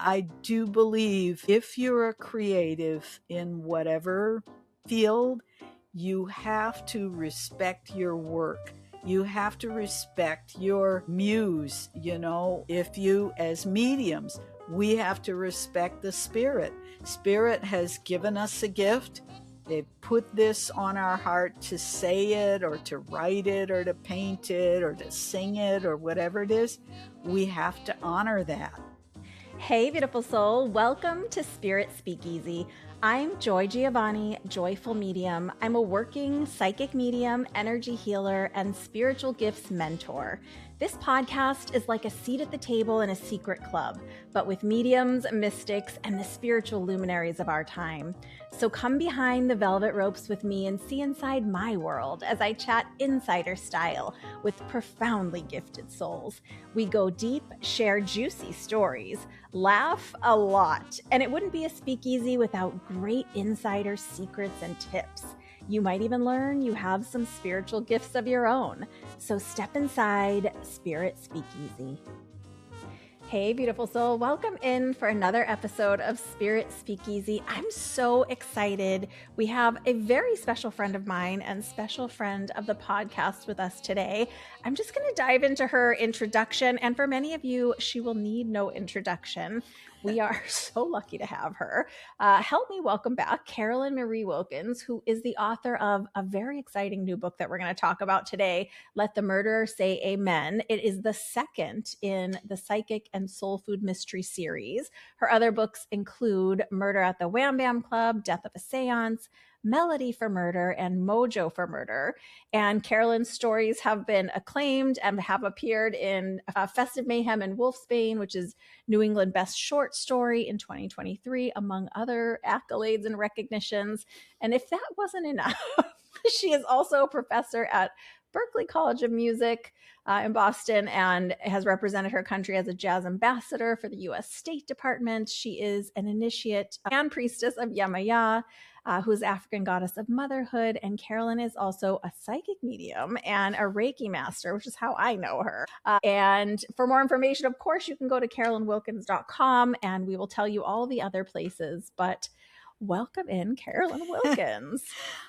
I do believe if you're a creative in whatever field, you have to respect your work. You have to respect your muse. If you, as mediums, we have to respect the spirit. Spirit has given us a gift. They've put this on our heart to say it or to write it or to paint it or to sing it or whatever it is. We have to honor that. Hey, beautiful soul. Welcome to Spirit Speakeasy. I'm Joy Giovanni, Joyful Medium. I'm a working psychic medium, energy healer, and spiritual gifts mentor. This podcast is like a seat at the table in a secret club, but with mediums, mystics, and the spiritual luminaries of our time. So come behind the velvet ropes with me and see inside my world as I chat insider style with profoundly gifted souls. We go deep, share juicy stories, laugh a lot, and it wouldn't be a speakeasy without great insider secrets and tips. You might even learn you have some spiritual gifts of your own. So step inside Spirit Speakeasy. Hey, beautiful soul. Welcome in for another episode of Spirit Speakeasy. I'm so excited. We have a very special friend of mine and special friend of the podcast with us today. I'm just going to dive into her introduction. And for many of you, she will need no introduction. We are so lucky to have her. Help me welcome back Carolyn Marie Wilkins, who is the author of a very exciting new book that we're going to talk about today, Let the Murderer Say Amen. It is the second in the Psychic and Soul Food Mystery series. Her other books include Murder at the Wham Bam Club, Death of a Seance, Melody for Murder, and Mojo for Murder. And Carolyn's stories have been acclaimed and have appeared in Festive Mayhem and Wolfsbane, which is New England Best Short Story in 2023, among other accolades and recognitions. And if that wasn't enough, she is also a professor at Berklee College of Music in Boston and has represented her country as a jazz ambassador for the U.S. State Department. She is an initiate and priestess of Yamaya, who is African goddess of motherhood. And Carolyn is also a psychic medium and a Reiki master, which is how I know her. And for more information, of course, you can go to carolynwilkins.com and we will tell you all the other places. But welcome in, Carolyn Wilkins.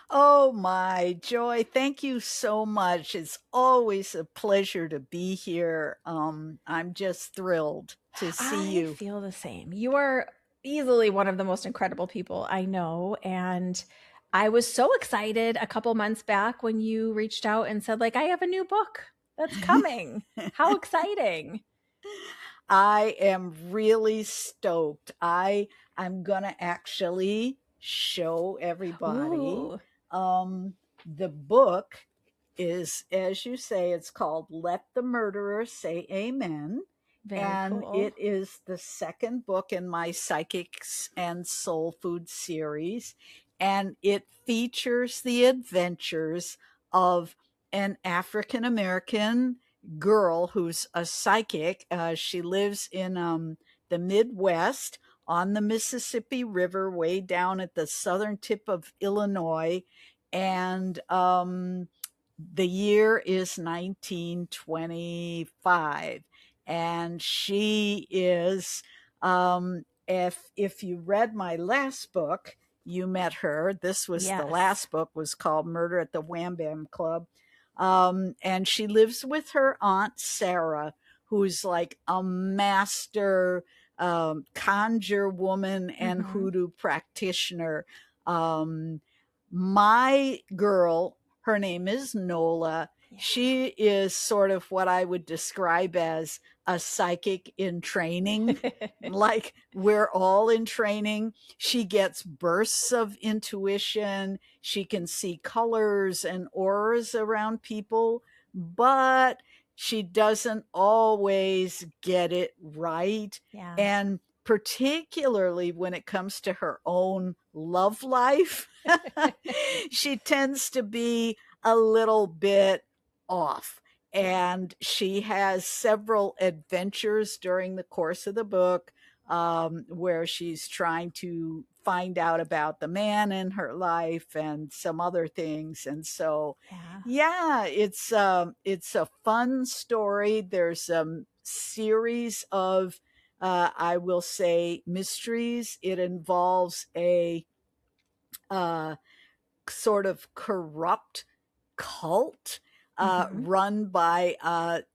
Oh, my Joy. Thank you so much. It's always a pleasure to be here. I'm just thrilled to see you. I feel the same. You are easily one of the most incredible people I know. And I was so excited a couple months back when you reached out and said, I have a new book that's coming. How exciting. I am really stoked. I'm going to actually show everybody. The book is, as you say, it's called Let the Murderer Say Amen. Very cool. It is the second book in my Psychics and Soul Food series. And it features the adventures of an African-American girl who's a psychic. She lives in the Midwest on the Mississippi River, way down at the southern tip of Illinois. And the year is 1925. And she is, if you read my last book, you met her. This was Yes. The last book was called Murder at the Wham Bam Club. And she lives with her aunt, Sarah, who's like a master conjure woman and hoodoo practitioner. My girl, her name is Nola. Yeah. She is sort of what I would describe as a psychic in training. Like we're all in training. She gets bursts of intuition. She can see colors and auras around people, but she doesn't always get it right. Yeah. And particularly when it comes to her own love life, she tends to be a little bit off. And she has several adventures during the course of the book where she's trying to find out about the man in her life and some other things. And so, yeah, it's a fun story. There's a series of I will say mysteries. It involves a uh, sort of corrupt cult Mm-hmm. run by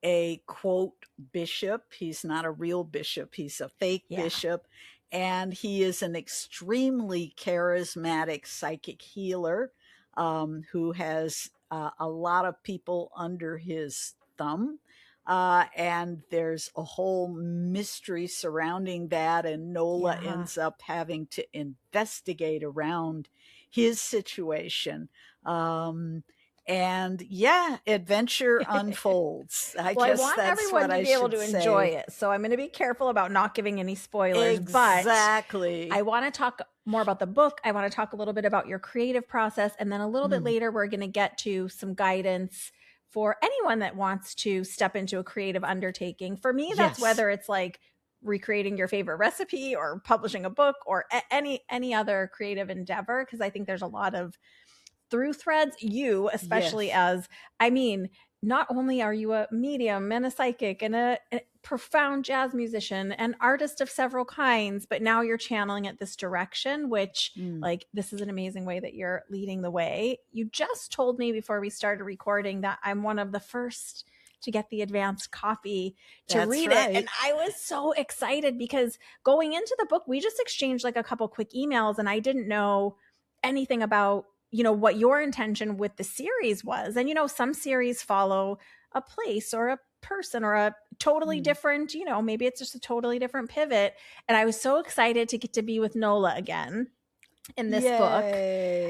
a quote bishop. He's not a real bishop, he's a fake Yeah. bishop. And he is an extremely charismatic psychic healer who has a lot of people under his thumb. And there's a whole mystery surrounding that, and Nola Yeah. ends up having to investigate around his situation. Um, and yeah, adventure unfolds. I Well, I guess want that's everyone what to I be able should to enjoy say. it. So I'm going to be careful about not giving any spoilers, but I Exactly. want to talk more about the book. I want to talk a little bit about your creative process. And then a little bit Mm, later, we're going to get to some guidance for anyone that wants to step into a creative undertaking. For me, that's yes. whether it's like recreating your favorite recipe or publishing a book or any other creative endeavor, because I think there's a lot of through threads. You especially, Yes. as I mean, not only are you a medium and a psychic and a profound jazz musician and artist of several kinds, but now you're channeling it this direction, which, Mm, like, this is an amazing way that you're leading the way. You just told me before we started recording that I'm one of the first to get the advanced copy to that's read it. right. And I was so excited because going into the book, we just exchanged like a couple quick emails and I didn't know anything about what your intention with the series was. And some series follow a place or a person or a totally Mm. different, maybe it's just a totally different pivot. And I was so excited to get to be with Nola again in this book.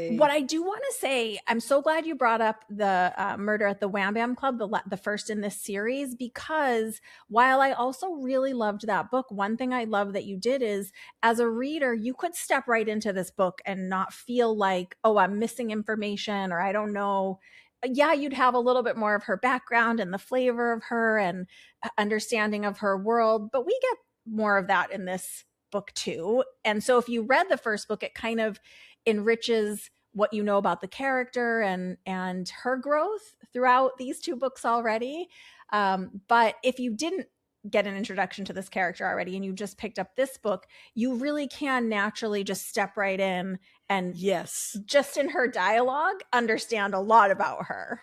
What Yay. I do want to say, I'm so glad you brought up the Murder at the Wham Bam Club, the first in this series, because while I also really loved that book, one thing I love that you did is, as a reader, you could step right into this book and not feel like, oh, I'm missing information or I don't know. Yeah, you'd have a little bit more of her background and the flavor of her and understanding of her world, but we get more of that in this book too. And so if you read the first book, it kind of enriches what you know about the character and her growth throughout these two books already. But if you didn't get an introduction to this character already and you just picked up this book, you really can naturally just step right in and Yes. just in her dialogue understand a lot about her.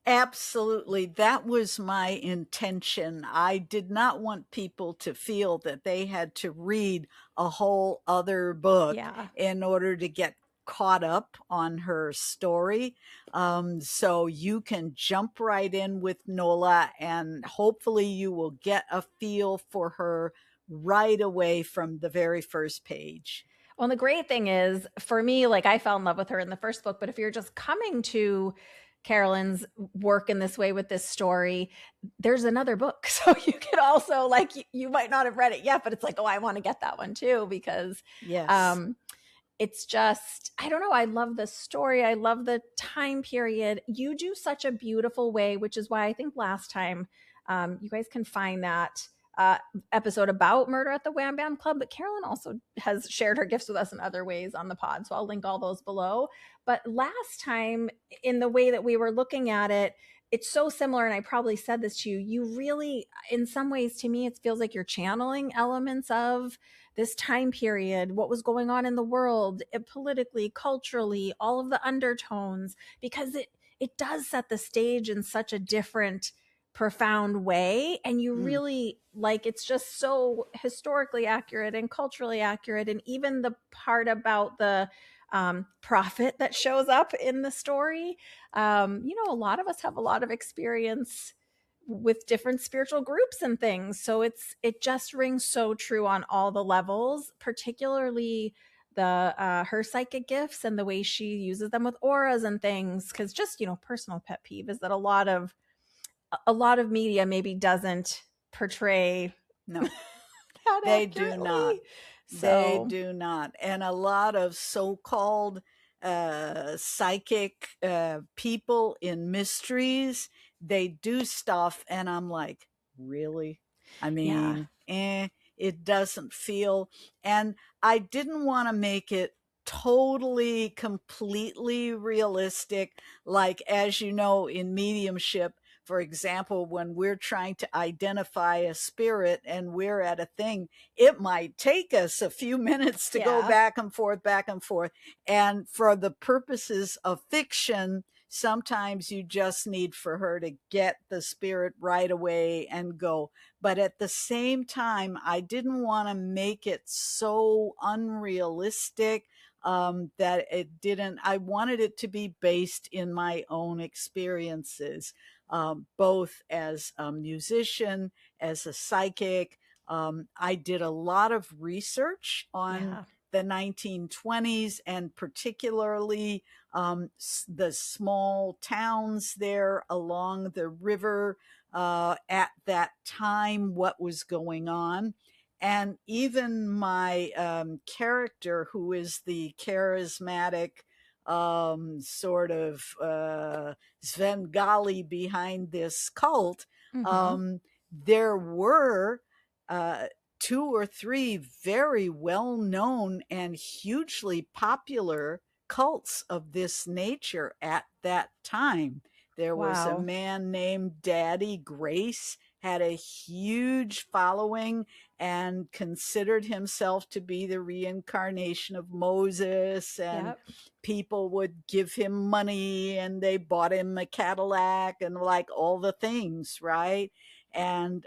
Absolutely. That was my intention. I did not want people to feel that they had to read a whole other book Yeah. in order to get caught up on her story. So you can jump right in with Nola, and hopefully you will get a feel for her right away from the very first page. Well, the great thing is, for me, like, I fell in love with her in the first book, but if you're just coming to Carolyn's work in this way with this story, there's another book. So you could also, like, you might not have read it yet, but it's like, oh, I want to get that one too, because Yes. um, it's just, I don't know. I love the story. I love the time period. You do such a beautiful way, which is why I think last time you guys can find that episode about Murder at the Wham Bam Club. But Carolyn also has shared her gifts with us in other ways on the pod. So I'll link all those below. But last time, in the way that we were looking at it, it's so similar. And I probably said this to you. You really, in some ways, to me, it feels like you're channeling elements of this time period, what was going on in the world, politically, culturally, all of the undertones, because it does set the stage in such a different, profound way. And you really, like, it's just so historically accurate and culturally accurate. And even the part about the prophet that shows up in the story, a lot of us have a lot of experience with different spiritual groups and things. So it just rings so true on all the levels, particularly the her psychic gifts and the way she uses them with auras and things. Because just personal pet peeve is that a lot of media maybe doesn't portray No. that They accurately. do not. They do not. And a lot of so-called psychic people in mysteries, they do stuff and I'm like, really? I mean, it doesn't feel. And I didn't want to make it totally, completely realistic. Like, as you know, in mediumship, For example, when we're trying to identify a spirit and we're at a thing, it might take us a few minutes to go Yeah. back and forth, back and forth. And for the purposes of fiction, sometimes you just need for her to get the spirit right away and go. But at the same time, I didn't want to make it so unrealistic that it didn't, I wanted it to be based in my own experiences, both as a musician, as a psychic. I did a lot of research on Yeah. the 1920s and particularly the small towns there along the river at that time, what was going on. And even my character, who is the charismatic sort of Svengali behind this cult, Mm-hmm. there were uh, two or three very well known and hugely popular cults of this nature at that time. There was a Wow. man named Daddy Grace, had a huge following and considered himself to be the reincarnation of Moses, and Yep. people would give him money and they bought him a Cadillac and like all the things, right? And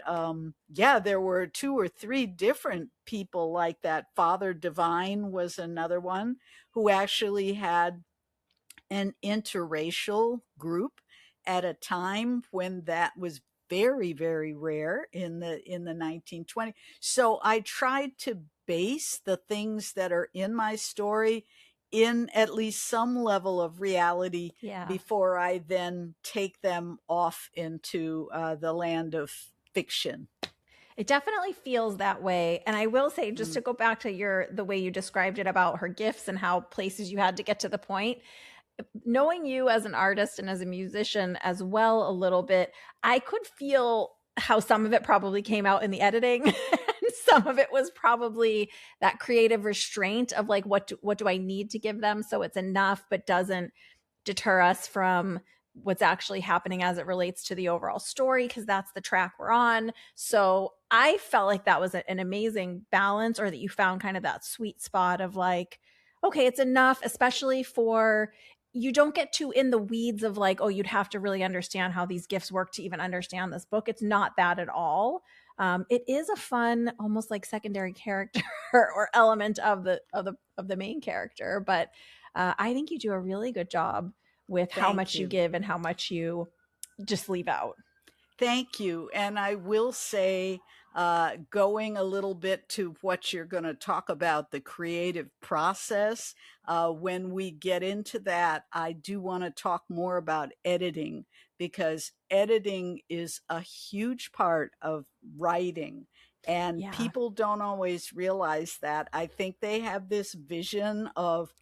yeah, there were two or three different people like that. Father Divine was another one who actually had an interracial group at a time when that was very, very rare in the 1920s. So I tried to base the things that are in my story in at least some level of reality Yeah. before I then take them off into the land of fiction. It definitely feels that way. And I will say, just Mm. to go back to the way you described it about her gifts and how places you had to get to the point, knowing you as an artist and as a musician as well a little bit, I could feel how some of it probably came out in the editing and some of it was probably that creative restraint of like what do I need to give them so it's enough but doesn't deter us from what's actually happening as it relates to the overall story, because that's the track we're on. So I felt like that was an amazing balance, or that you found kind of that sweet spot of like, okay, it's enough, especially for, you don't get too in the weeds of like, oh, you'd have to really understand how these gifts work to even understand this book. It's not that at all. It is a fun, almost like secondary character or element of the main character, but I think you do a really good job with how Thank much you you. give and how much you just leave out. Thank you. And I will say, going a little bit to what you're going to talk about, the creative process, when we get into that, I do want to talk more about editing, because editing is a huge part of writing. And Yeah. people don't always realize that. I think they have this vision of,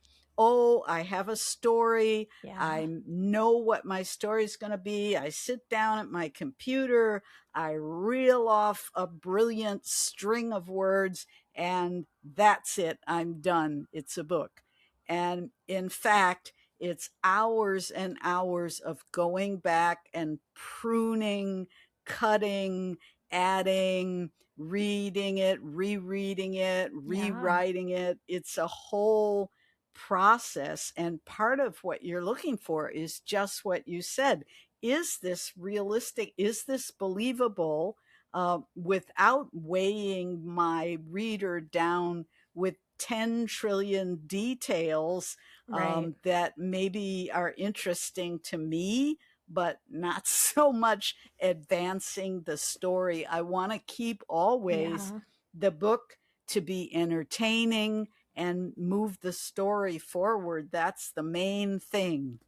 oh, I have a story. Yeah. I know what my story is going to be. I sit down at my computer, I reel off a brilliant string of words, and that's it. I'm done. It's a book. And in fact, it's hours and hours of going back and pruning, cutting, adding, reading it, rereading it, Yeah. rewriting it. It's a whole process. And part of what you're looking for is just what you said. Is this realistic? Is this believable? Without weighing my reader down with 10 trillion details Right. that maybe are interesting to me, but not so much advancing the story. I want to keep always Yeah. the book to be entertaining and move the story forward. That's the main thing.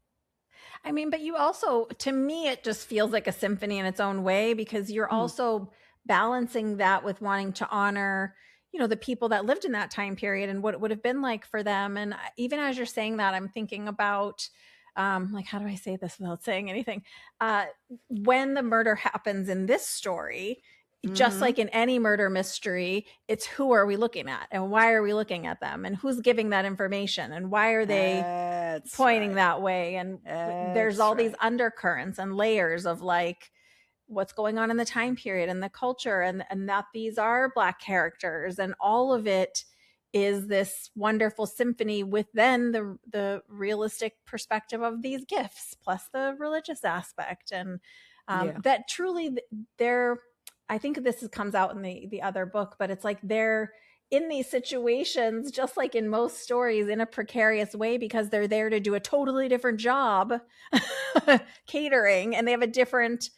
I mean, but you also, to me, it just feels like a symphony in its own way, because you're Hmm. also balancing that with wanting to honor, the people that lived in that time period and what it would have been like for them. And even as you're saying that, I'm thinking about, like, how do I say this without saying anything? Uh, when the murder happens in this story, just Mm-hmm. like in any murder mystery, it's who are we looking at and why are we looking at them and who's giving that information and why are they That's pointing right. that way, and there's That's all these right. undercurrents and layers of like, what's going on in the time period and the culture, and that these are Black characters, and all of it is this wonderful symphony with then the realistic perspective of these gifts plus the religious aspect. And Yeah. that truly they're, I think this comes out in the other book, but it's like they're in these situations, just like in most stories, in a precarious way because they're there to do a totally different job catering, and they have a different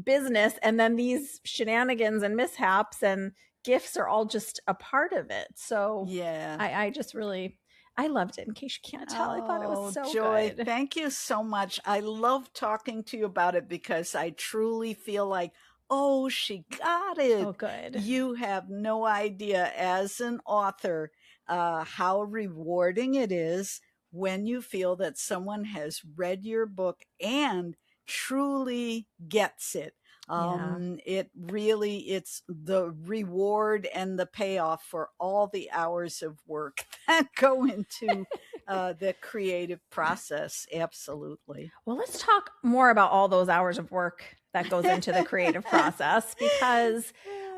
business, and then these shenanigans and mishaps and gifts are all just a part of it. So Yeah. I just really, I loved it. In case you can't tell, I thought it was so Joy, good. thank you so much. I love talking to you about it because I truly feel like, oh, she got it. Oh, good. You have no idea, as an author, how rewarding it is when you feel that someone has read your book and truly gets it. Yeah. It really, it's the reward and the payoff for all the hours of work that go into the creative process. Absolutely. Well, let's talk more about all those hours of work that goes into the creative process, because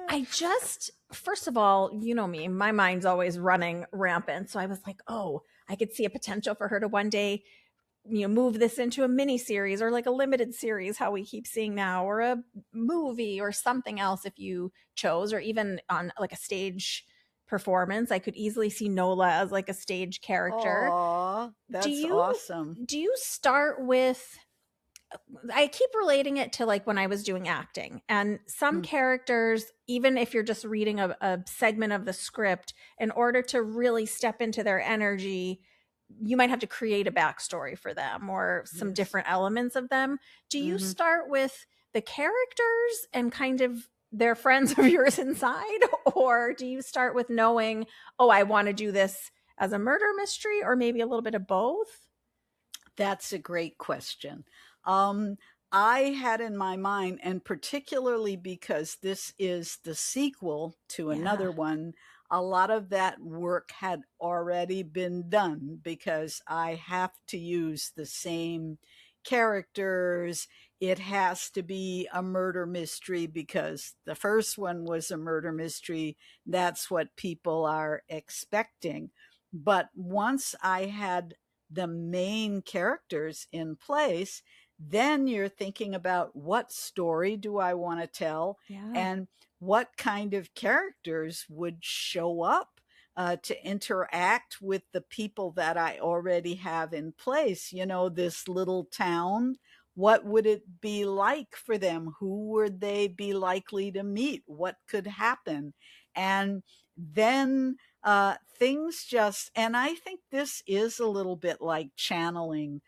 I just, first of all, you know me, my mind's always running rampant. So I was like, oh, I could see a potential for her to one day, move this into a mini series or like a limited series, how we keep seeing now, or a movie or something else if you chose, or even on like a stage performance. I could easily see Nola as like a stage character. Aw, that's awesome. Do you start with, I keep relating it to like when I was doing acting, and some characters, even if you're just reading a segment of the script, in order to really step into their energy, you might have to create a backstory for them or some different elements of them. Do you start with the characters and kind of their friends of yours inside? Or do you start with knowing, oh, I want to do this as a murder mystery, or maybe a little bit of both? That's a great question. Um, I had in my mind, and particularly because this is the sequel to another one, a lot of that work had already been done because I have to use the same characters. It has to be a murder mystery because the first one was a murder mystery. That's what people are expecting. But once I had the main characters in place, then you're thinking about what story do I want to tell, and what kind of characters would show up to interact with the people that I already have in place. This little town, what would it be like for them? Who would they be likely to meet? What could happen? And then things just, and I think this is a little bit like channeling.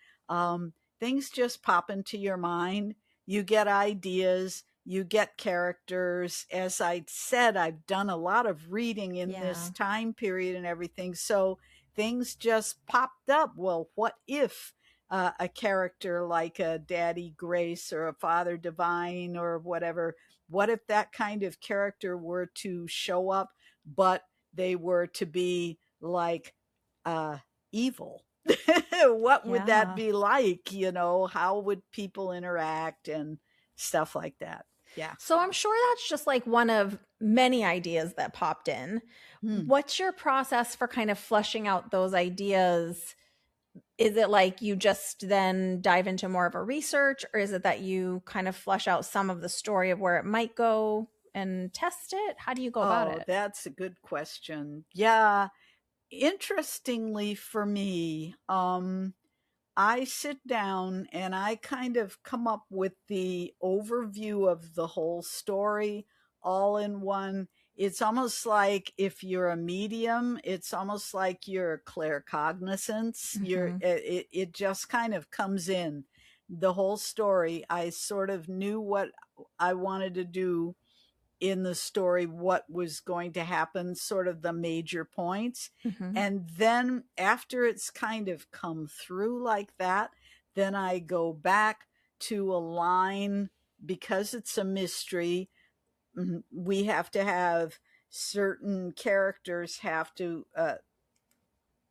Things just pop into your mind. You get ideas, you get characters. As I said, I've done a lot of reading in this time period and everything. So things just popped up. Well, what if a character like a Daddy Grace or a Father Divine or whatever, what if that kind of character were to show up, but they were to be like evil? What would that be like? How would people interact and stuff like that? Yeah. So I'm sure that's just like one of many ideas that popped in. What's your process for kind of fleshing out those ideas? Is it like you just then dive into more of a research, or is it that you kind of flesh out some of the story of where it might go and test it? How do you go about it? That's a good question. Yeah. Interestingly for me, I sit down and I kind of come up with the overview of the whole story all in one. It's almost like if you're a medium, it's almost like you're claircognizance. It just kind of comes in. The whole story, I sort of knew what I wanted to do in the story, what was going to happen, sort of the major points. And then after it's kind of come through like that, then I go back to align, because it's a mystery. We have to have certain characters have to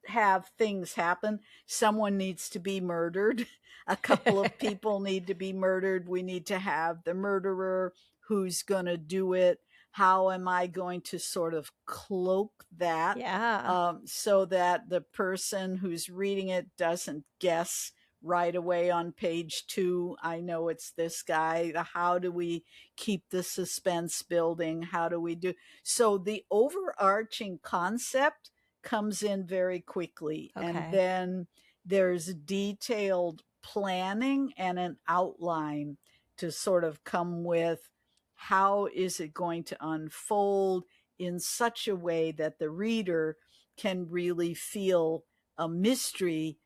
have things happen. Someone needs to be murdered. A couple of people need to be murdered. We need to have the murderer. Who's going to do it? How am I going to sort of cloak that Yeah. so that the person who's reading it doesn't guess right away on page 2? I know it's this guy. How do we keep the suspense building? How do we do? So the overarching concept comes in very quickly. And Okay. then there's detailed planning and an outline to sort of come with how is it going to unfold in such a way that the reader can really feel a mystery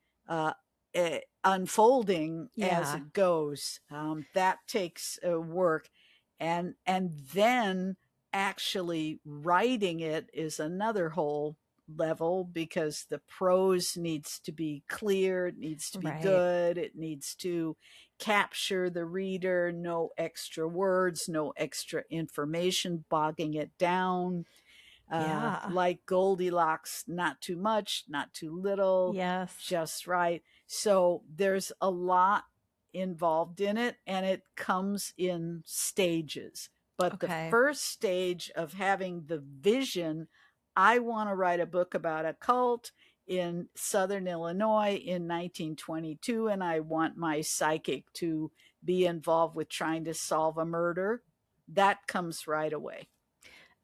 unfolding as Yeah. it goes. That takes work, and then actually writing it is another whole level, because the prose needs to be clear, it needs to be Right. good, it needs to capture the reader, no extra words, no extra information bogging it down. Yeah. Like Goldilocks, not too much, not too little, Yes. just right. So there's a lot involved in it, and it comes in stages. But the Okay. first stage of having the vision, I want to write a book about a cult in Southern Illinois in 1922, and I want my psychic to be involved with trying to solve a murder. That comes right away.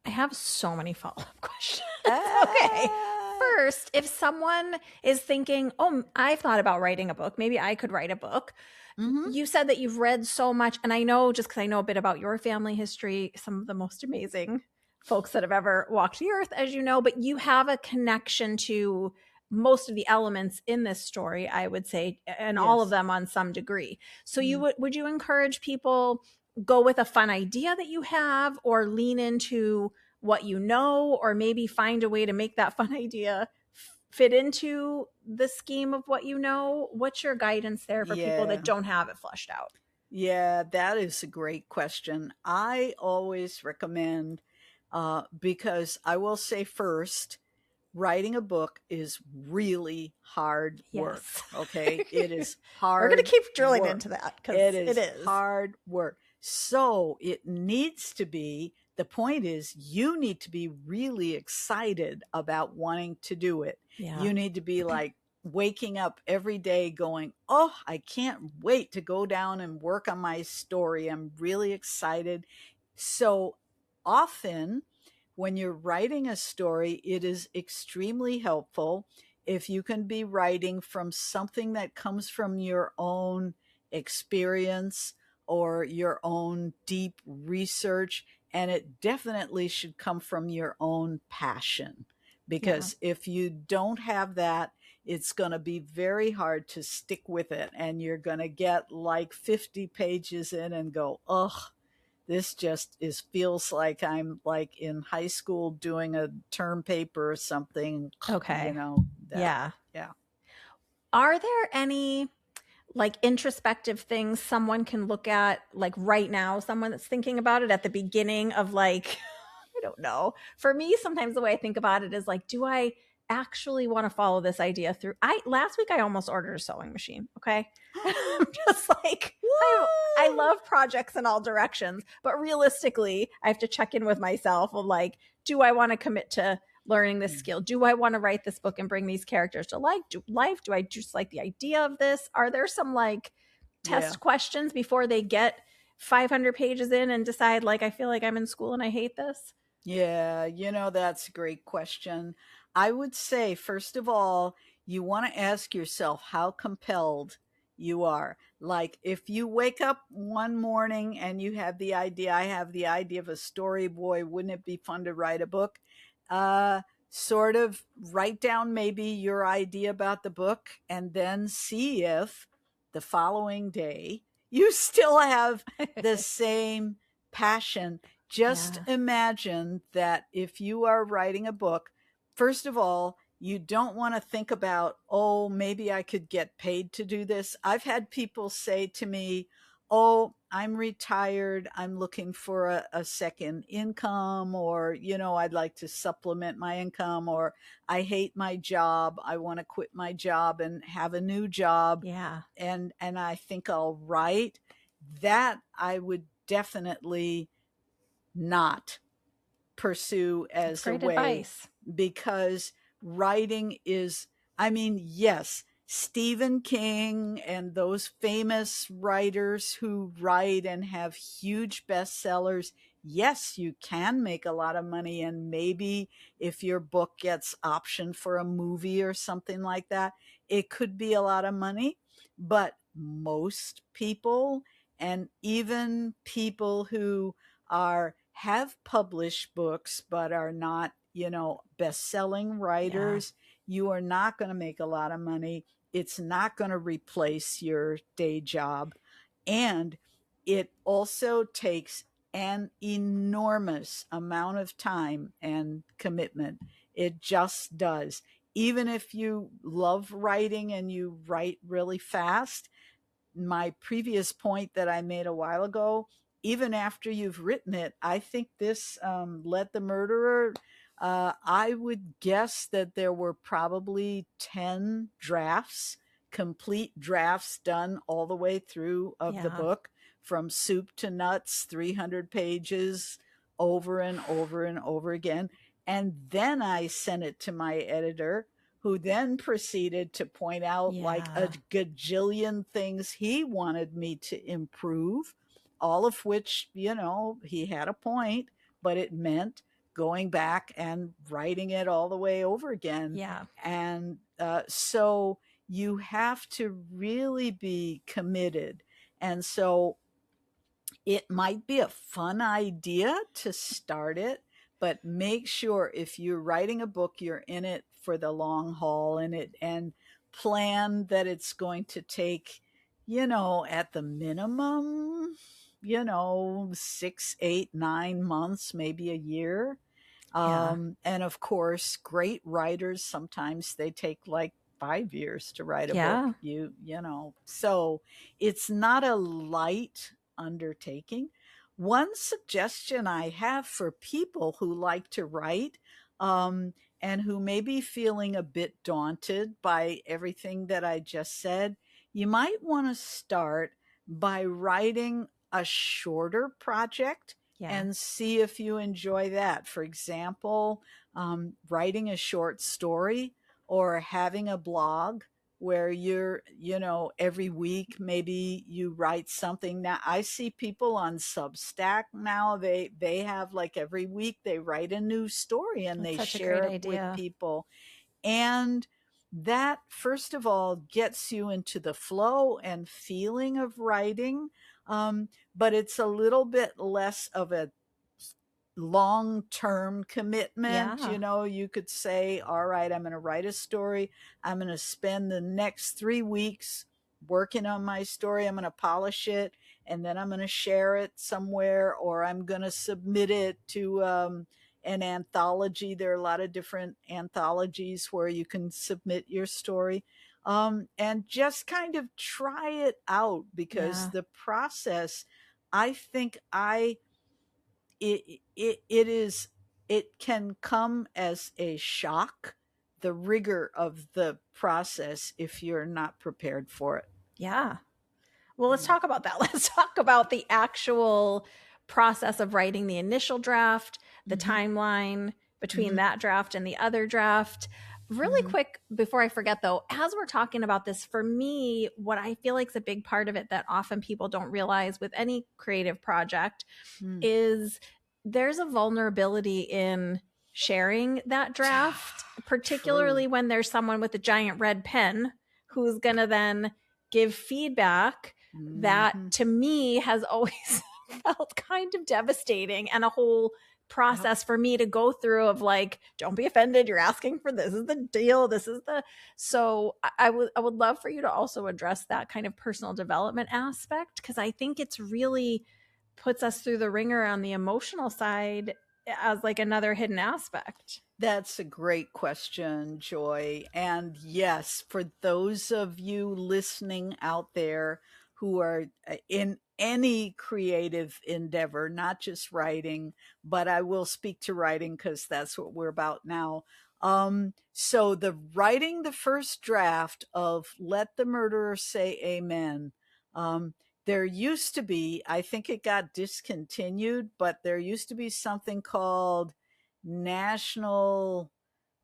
I have so many follow-up questions. Okay. Ah. First, if someone is thinking, oh, I've thought about writing a book, maybe I could write a book. Mm-hmm. You said that you've read so much, and I know, just because I know a bit about your family history, some of the most amazing folks that have ever walked the earth, as you know, but you have a connection to most of the elements in this story, I would say, and all of Yes. them on some degree. So Mm. would you encourage people go with a fun idea that you have, or lean into what you know, or maybe find a way to make that fun idea fit into the scheme of what you know? What's your guidance there for people that Yeah. don't have it fleshed out? Yeah, that is a great question. I always recommend, because I will say first, writing a book is really hard work. Yes. Okay. It is We're going to hard keep drilling work. into that, because It it is is. hard work. So it needs to be, the point is, you need to be really excited about wanting to do it. Yeah. You need to be like waking up every day going, oh, I can't wait to go down and work on my story. I'm really excited. So often, when you're writing a story, it is extremely helpful if you can be writing from something that comes from your own experience or your own deep research. And it definitely should come from your own passion. Yeah. Because if you don't have that, it's going to be very hard to stick with it. And you're going to get like 50 pages in and go, ugh, this just is feels like I'm like in high school doing a term paper or something, Okay. that, Yeah. yeah. Are there any like introspective things someone can look at, like right now, someone that's thinking about it at the beginning of, like, I don't know. For me, sometimes the way I think about it is like, do I actually want to follow this idea through? Last week I almost ordered a sewing machine. Okay. I'm just like, I love projects in all directions, but realistically, I have to check in with myself of like, do I want to commit to learning this skill? Do I want to write this book and bring these characters to life? Do I just like the idea of this? Are there some like Yeah. test questions before they get 500 pages in and decide, like, I feel like I'm in school and I hate this? Yeah, that's a great question. I would say, first of all, you want to ask yourself how compelled you are. Like, if you wake up one morning and you have the idea, I have the idea of a story, boy, wouldn't it be fun to write a book? Sort of write down maybe your idea about the book and then see if the following day you still have the same passion. Just Yeah. imagine that if you are writing a book, first of all, you don't want to think about, oh, maybe I could get paid to do this. I've had people say to me, oh, I'm retired, I'm looking for a second income, or, I'd like to supplement my income, or I hate my job, I want to quit my job and have a new job, Yeah. and I think I'll write, that I would definitely not pursue That's as a great way, advice. because writing is, I mean, yes, Stephen King and those famous writers who write and have huge bestsellers, yes, you can make a lot of money. And maybe if your book gets optioned for a movie or something like that, it could be a lot of money. But most people, and even people who have published books but are not, best-selling Yeah. writers, you are not going to make a lot of money. It's not going to replace your day job. And it also takes an enormous amount of time and commitment. It just does. Even if you love writing and you write really fast, my previous point that I made a while ago, even after you've written it, I think this, Let the Murderer, I would guess that there were probably 10 drafts, complete drafts done all the way through of the Yeah. book, from soup to nuts, 300 pages, over and over and over again. And then I sent it to my editor, who then proceeded to point out like a Yeah. gajillion things he wanted me to improve, all of which, he had a point, but it meant going back and writing it all the way over again. Yeah. And so you have to really be committed. And so it might be a fun idea to start it, but make sure if you're writing a book, you're in it for the long haul, and plan that it's going to take, at the minimum, 6, 8, 9 months, maybe a year. Yeah. And of course, great writers, sometimes they take like 5 years to write a book. Yeah. So it's not a light undertaking. One suggestion I have for people who like to write, and who may be feeling a bit daunted by everything that I just said, you might want to start by writing a shorter project Yeah. and see if you enjoy that. For example, writing a short story, or having a blog where you're, every week maybe you write something. Now I see people on Substack now, they have like every week they write a new story and That's they such a share great it with idea. people. And that, first of all, gets you into the flow and feeling of writing. But it's a little bit less of a long-term commitment. Yeah. You could say, all right, I'm going to write a story. I'm going to spend the next 3 weeks working on my story. I'm going to polish it, and then I'm going to share it somewhere, or I'm going to submit it to an anthology. There are a lot of different anthologies where you can submit your story, and just kind of try it out, because Yeah. the process, I think it is, it can come as a shock, the rigor of the process, if you're not prepared for it. Yeah. Well, let's talk about that. Let's talk about the actual process of writing the initial draft, the Mm-hmm. timeline between Mm-hmm. that draft and the other draft. Really Mm-hmm. quick before I forget, though, as we're talking about this, for me, what I feel like is a big part of it that often people don't realize with any creative project Mm-hmm. is there's a vulnerability in sharing that draft, True. particularly when there's someone with a giant red pen who's going to then give feedback that Mm-hmm. to me has always felt kind of devastating, and a whole Yep. process for me to go through of like, don't be offended, you're asking for this is the deal, this is the so I would love for you to also address that kind of personal development aspect, because I think it's really puts us through the ringer on the emotional side as like another hidden aspect. That's a great question, Joy. And yes, for those of you listening out there who are in any creative endeavor, not just writing, but I will speak to writing because that's what we're about now. So the writing the first draft of Let the Murderer Say Amen. Um, there used to be, I think it got discontinued, but there used to be something called National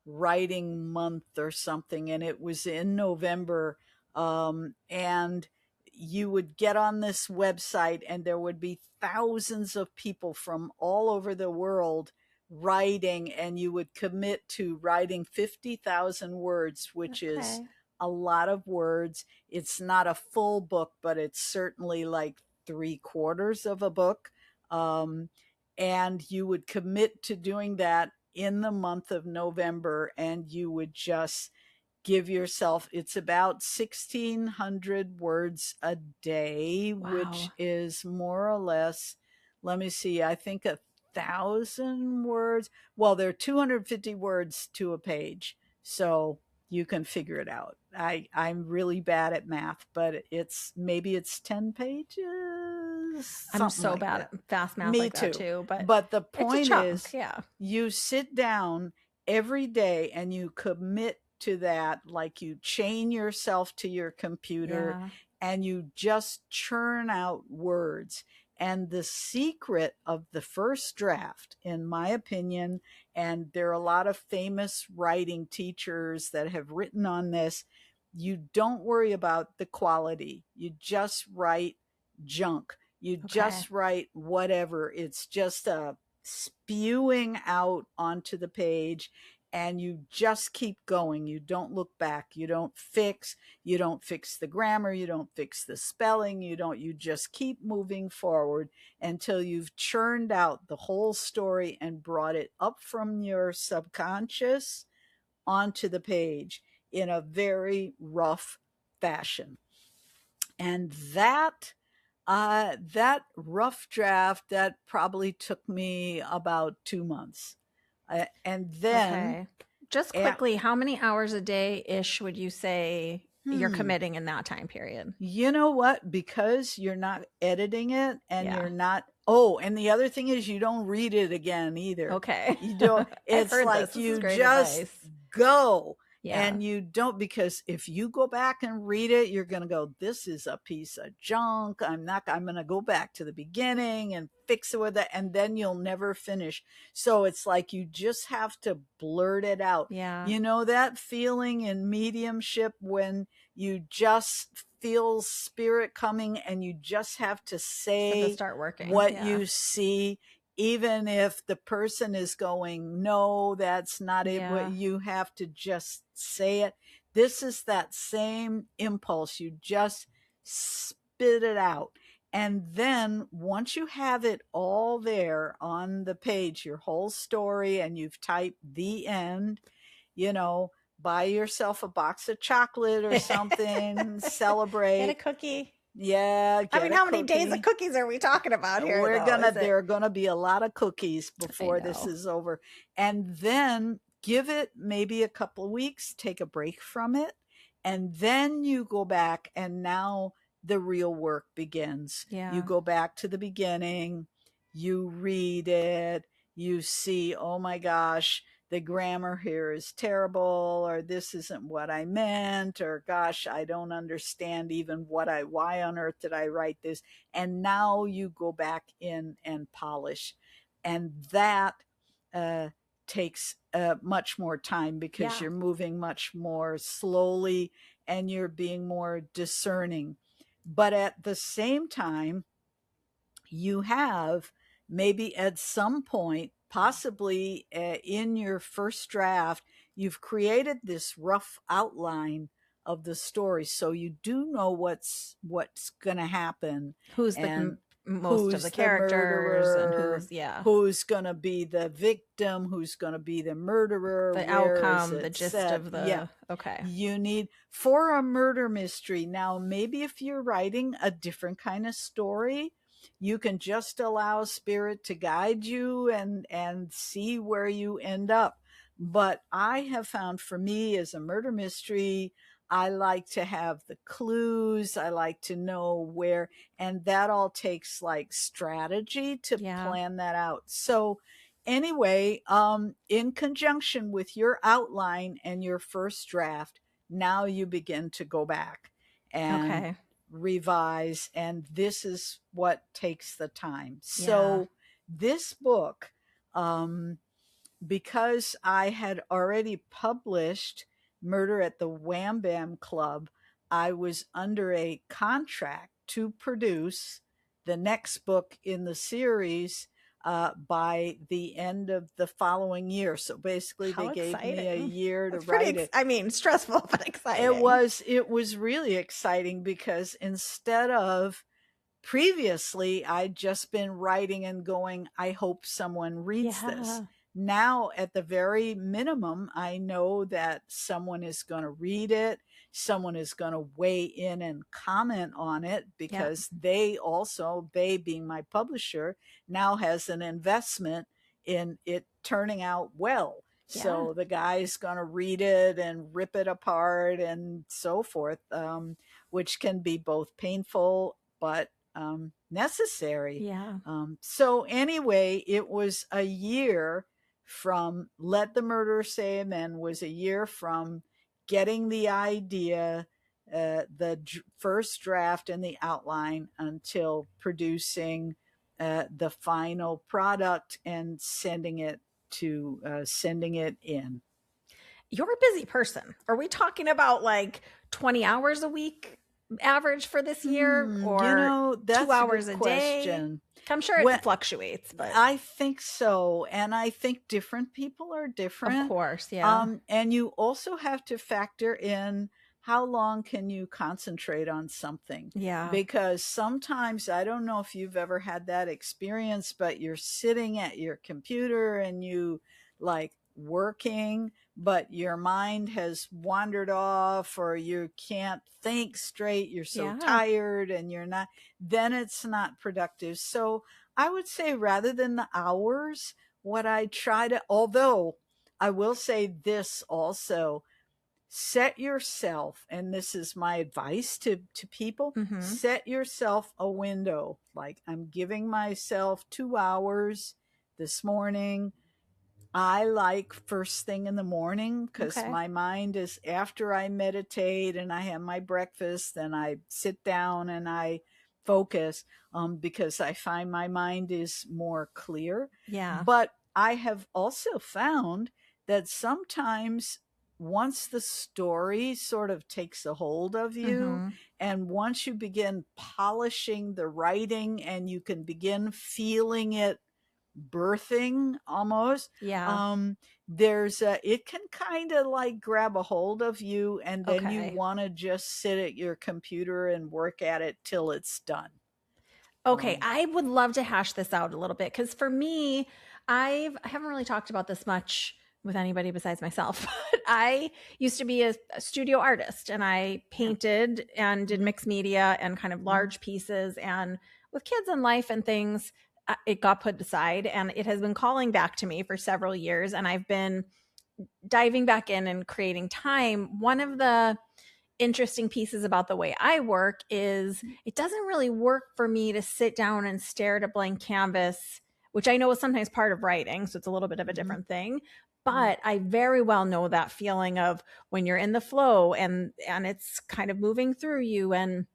Writing Month or something, and it was in November. And you would get on this website, and there would be thousands of people from all over the world writing, and you would commit to writing 50,000 words, which is Okay. a lot of words. It's not a full book, but it's certainly like three quarters of a book. Um, and you would commit to doing that in the month of November, and you would just give yourself, it's about 1,600 words a day, which Wow. is more or less, let me see, I think 1,000 words. Well, there are 250 words to a page. So you can figure it out. I'm really bad at math, but maybe it's 10 pages, I'm something so like bad that. at fast math Me like that too. too, but But the it's a point chunk. is, Yeah. you sit down every day and you commit to that, like you chain yourself to your computer Yeah. and you just churn out words. And the secret of the first draft, in my opinion, and there are a lot of famous writing teachers that have written on this, you don't worry about the quality. You just write junk. You Okay. just write whatever. It's just a spewing out onto the page, and you just keep going. You don't look back. You don't fix the grammar, you don't fix the spelling, you just keep moving forward until you've churned out the whole story and brought it up from your subconscious onto the page in a very rough fashion. And that rough draft, that probably took me about 2 months. And then Okay. Just at, quickly, how many hours a day ish would you say you're hmm, committing in that time period? you know what? Because you're not editing it, and Yeah. you're not, oh, and the other thing is you don't read it again either. Okay. You don't, I've it's heard this. like This is you great just advice. go, Yeah. and you don't, because if you go back and read it, you're going to go, this is a piece of junk. I'm going to go back to the beginning and fix it with it. And then you'll never finish. So it's like you just have to blurt it out. Yeah. You know that feeling in mediumship when you just feel spirit coming and you just have to Just have to say start working. what Yeah. you see, even if the person is going, no, that's not it, but Yeah. you have to just say it. This is that same impulse. You just spit it out. And then once you have it all there on the page, your whole story, and you've typed the end, you know, buy yourself a box of chocolate or something, Get a celebrate. cookie. Yeah, I get mean, a how many days of cookie. cookies are we talking about here, though? Is it? There are gonna be a lot of cookies I before this know. is over. And then give it maybe a couple of weeks, take a break from it, and then you go back, and now the real work begins. You Yeah. go back to the beginning, you read it, you see, oh my gosh, the grammar here is terrible, or this isn't what I meant, or gosh, I don't understand even why on earth did I write this? And now you go back in and polish. And that uh, takes much more time, because Yeah. you're moving much more slowly and you're being more discerning. But at the same time, you have, maybe at some point, possibly in your first draft, you've created this rough outline of the story, so you do know what's going to happen, Who's the and most of the who's the characters and murderer, who's, yeah, who's going to be the victim, who's going to be the murderer, the where is outcome, the it gist set. of Yeah, the, okay. you need, for a murder mystery. Now, maybe if you're writing a different kind of story, you can just allow spirit to guide you and see where you end up. But I have found, for me, as a murder mystery, I like to have the clues. I like to know where, and that all takes like strategy to Yeah. plan that out. So anyway, in conjunction with your outline and your first draft, now you begin to go back and Okay. revise, and this is what takes the time. Yeah. So this book, um, because I had already published Murder at the Wham Bam Club, I was under a contract to produce the next book in the series by the end of the following year. So basically, How they gave me a exciting. year to That's pretty, write it. I mean, stressful, but It exciting. was really exciting because instead of previously, I'd just been writing and going, I hope someone reads this. Yeah. Now, at the very minimum, I know that someone is going to read it. Someone is going to weigh in and comment on it, Yeah. because they being my publisher, now has an investment in it turning out well. Yeah. So the guy's going to read it and rip it apart and so forth, which can be both painful but necessary. Yeah. So anyway, it was a year from Let the Murderer Say Amen, was a year from getting the idea, the first draft and the outline, until producing the final product and sending it in. You're a busy person. Are we talking about like 20 hours a week average for this year, or two That's a hours good a day? question. I'm sure When, it fluctuates, but I think so. And I think different people are of different. course, yeah. And you also have to factor in how long can you concentrate on something. Yeah. Because sometimes, I don't know if you've ever had that experience, but you're sitting at your computer and you like working, but your mind has wandered off, or you can't think straight. You're so Yeah. tired and you're not, then it's not productive. So I would say, rather than the hours, what I try to, although I will say this also, set yourself, and this is my advice to people, Mm-hmm. set yourself a window. Like, I'm giving myself 2 hours this morning. I like first thing in the morning, because Okay. my mind is, after I meditate and I have my breakfast, then I sit down and I focus, because I find my mind is more clear. Yeah. But I have also found that sometimes, once the story sort of takes a hold of you, Mm-hmm. and once you begin polishing the writing and you can begin feeling it birthing almost, Yeah. it can kind of like grab a hold of you, and then you Okay. want to just sit at your computer and work at it till it's done. Okay, um, I would love to hash this out a little bit, because for me, I haven't really talked about this much with anybody besides myself. But I used to be a studio artist, and I yeah. painted and did Mhm. mixed media and kind of Mhm. large pieces. And with kids and life and things, it got put aside, and it has been calling back to me for several years. And I've been diving back in and creating time. One of the interesting pieces about the way I work is it doesn't really work for me to sit down and stare at a blank canvas, which I know is sometimes part of writing. So it's a little bit of a Mhm. different thing. Mhm. But I very well know that feeling of when you're in the flow, and it's kind of moving through you. And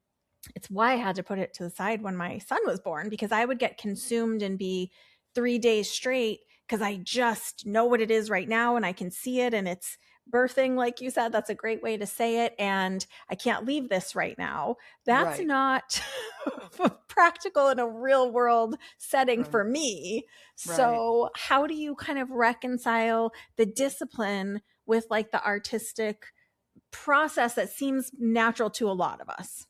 it's why I had to put it to the side when my son was born, because I would get consumed and be 3 days straight, because I just know what it is right now and I can see it, and it's birthing, like you said. That's a great way to say it. And I can't leave this right now. That's Right. not practical in a real world setting Right. for me. Right. So, how do you kind of reconcile the discipline with like the artistic process that seems natural to a lot of us?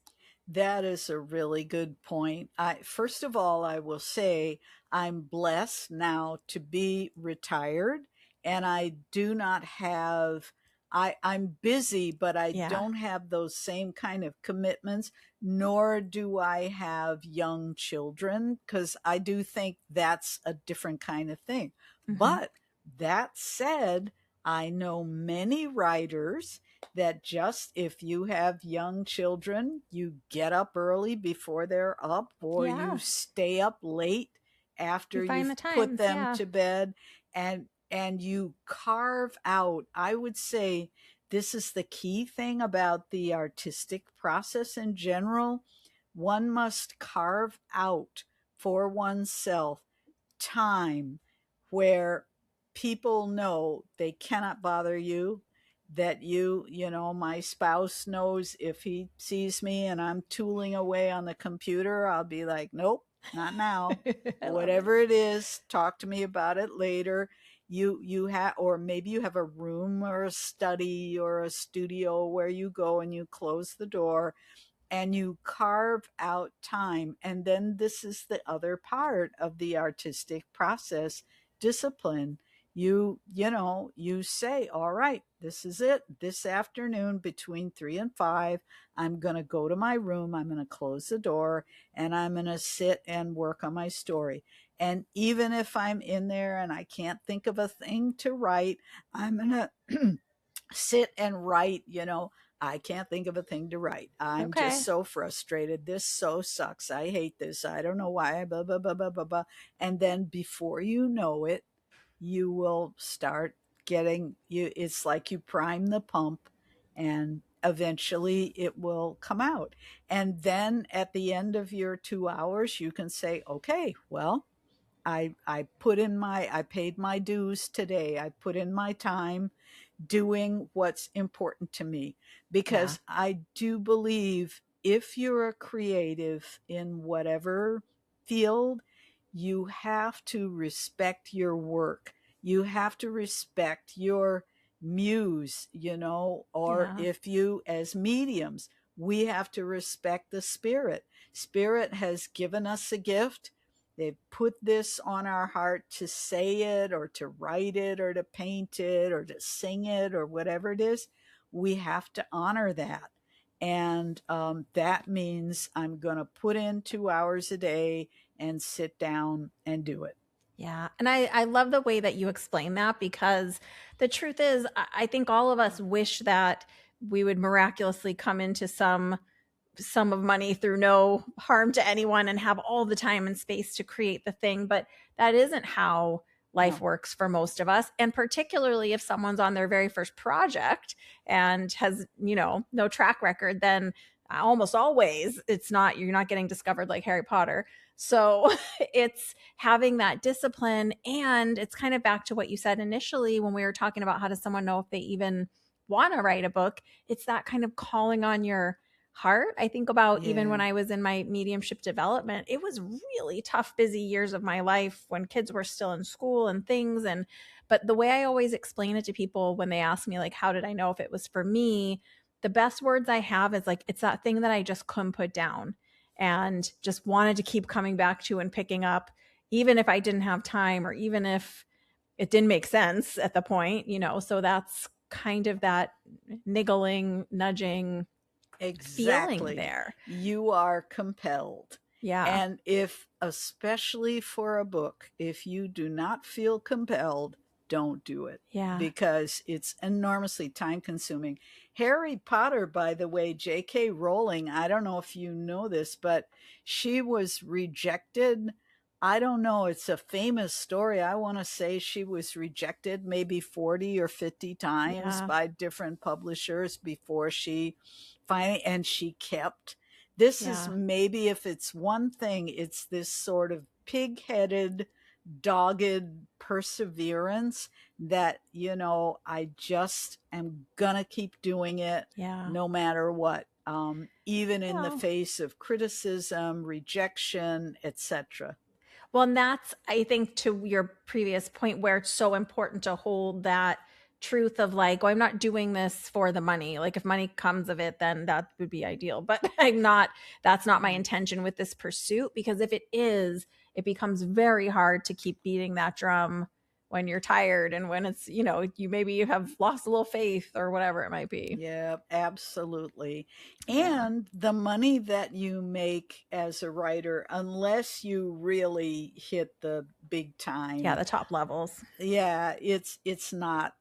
That is a really good point. First of all, I will say I'm blessed now to be retired, and I do not have, I'm busy, but I Yeah. don't have those same kind of commitments, nor do I have young children, because I do think that's a different kind of thing. Mm-hmm. But that said, I know many writers that just if you have young children, you get up early before they're up, or you Yeah. stay up late You after find you've the put times. them Yeah. to bed, and you carve out, I would say this is the key thing about the artistic process in general. One must carve out for oneself time where people know they cannot bother you, that my spouse knows if he sees me and I'm tooling away on the computer, I'll be like, nope, not now. I love it. Whatever it is, talk to me about it later. You have, or maybe you have a room or a study or a studio where you go and you close the door and you carve out time. And then this is the other part of the artistic process, discipline. You say, all right, this is it. This afternoon between 3 and 5, I'm going to go to my room. I'm going to close the door and I'm going to sit and work on my story. And even if I'm in there and I can't think of a thing to write, I'm going to sit and write. I can't think of a thing to write. I'm just Okay. so frustrated. This so sucks. I hate this. I don't know why. Blah, blah, blah, blah, blah, blah. And then before you know it, you will start getting you. It's like you prime the pump, and eventually it will come out. And then at the end of your 2 hours, you can say, okay, well, I paid my dues today. I put in my time doing what's important to me, Yeah. because I do believe if you're a creative in whatever field, you have to respect your work. You have to respect your muse, or Yeah. if you, as mediums, we have to respect the spirit. Spirit has given us a gift. They've put this on our heart to say it or to write it or to paint it or to sing it or whatever it is. We have to honor that. And that means I'm going to put in 2 hours a day and sit down and do it. Yeah. And I love the way that you explain that, because the truth is, I think all of us wish that we would miraculously come into some sum of money through no harm to anyone and have all the time and space to create the thing. But that isn't how life No. works for most of us. And particularly if someone's on their very first project and has, no track record, then almost always you're not getting discovered like Harry Potter. So it's having that discipline. And it's kind of back to what you said initially when we were talking about how does someone know if they even want to write a book. It's that kind of calling on your heart. I think about even when Yeah. I was in my mediumship development, it was really tough, busy years of my life when kids were still in school and things. But the way I always explain it to people when they ask me, like, how did I know if it was for me? The best words I have is like, it's that thing that I just couldn't put down and just wanted to keep coming back to and picking up, even if I didn't have time or even if it didn't make sense at the point. So that's kind of that niggling, nudging feeling Exactly. there. You are compelled. Yeah. And if, especially for a book, if you do not feel compelled, don't do it, Yeah. because it's enormously time consuming. Harry Potter, by the way, J.K. Rowling, I don't know if you know this, but she was rejected. I don't know. It's a famous story. I want to say she was rejected maybe 40 or 50 times Yeah. by different publishers before she finally, and she kept. This is Yeah. maybe, if it's one thing, it's this sort of pig-headed, dogged perseverance that, I just am gonna keep doing it Yeah. no matter what, even in the Well, face of criticism, rejection, etc. well, and that's, I think, to your previous point, where it's so important to hold that truth of like, oh, I'm not doing this for the money. Like, if money comes of it, then that would be ideal. But that's not my intention with this pursuit, because if it is, it becomes very hard to keep beating that drum when you're tired and when it's, you have lost a little faith or whatever it might be. Yeah, absolutely. Yeah. And the money that you make as a writer, unless you really hit the big Yeah. time, The top levels. yeah, it's not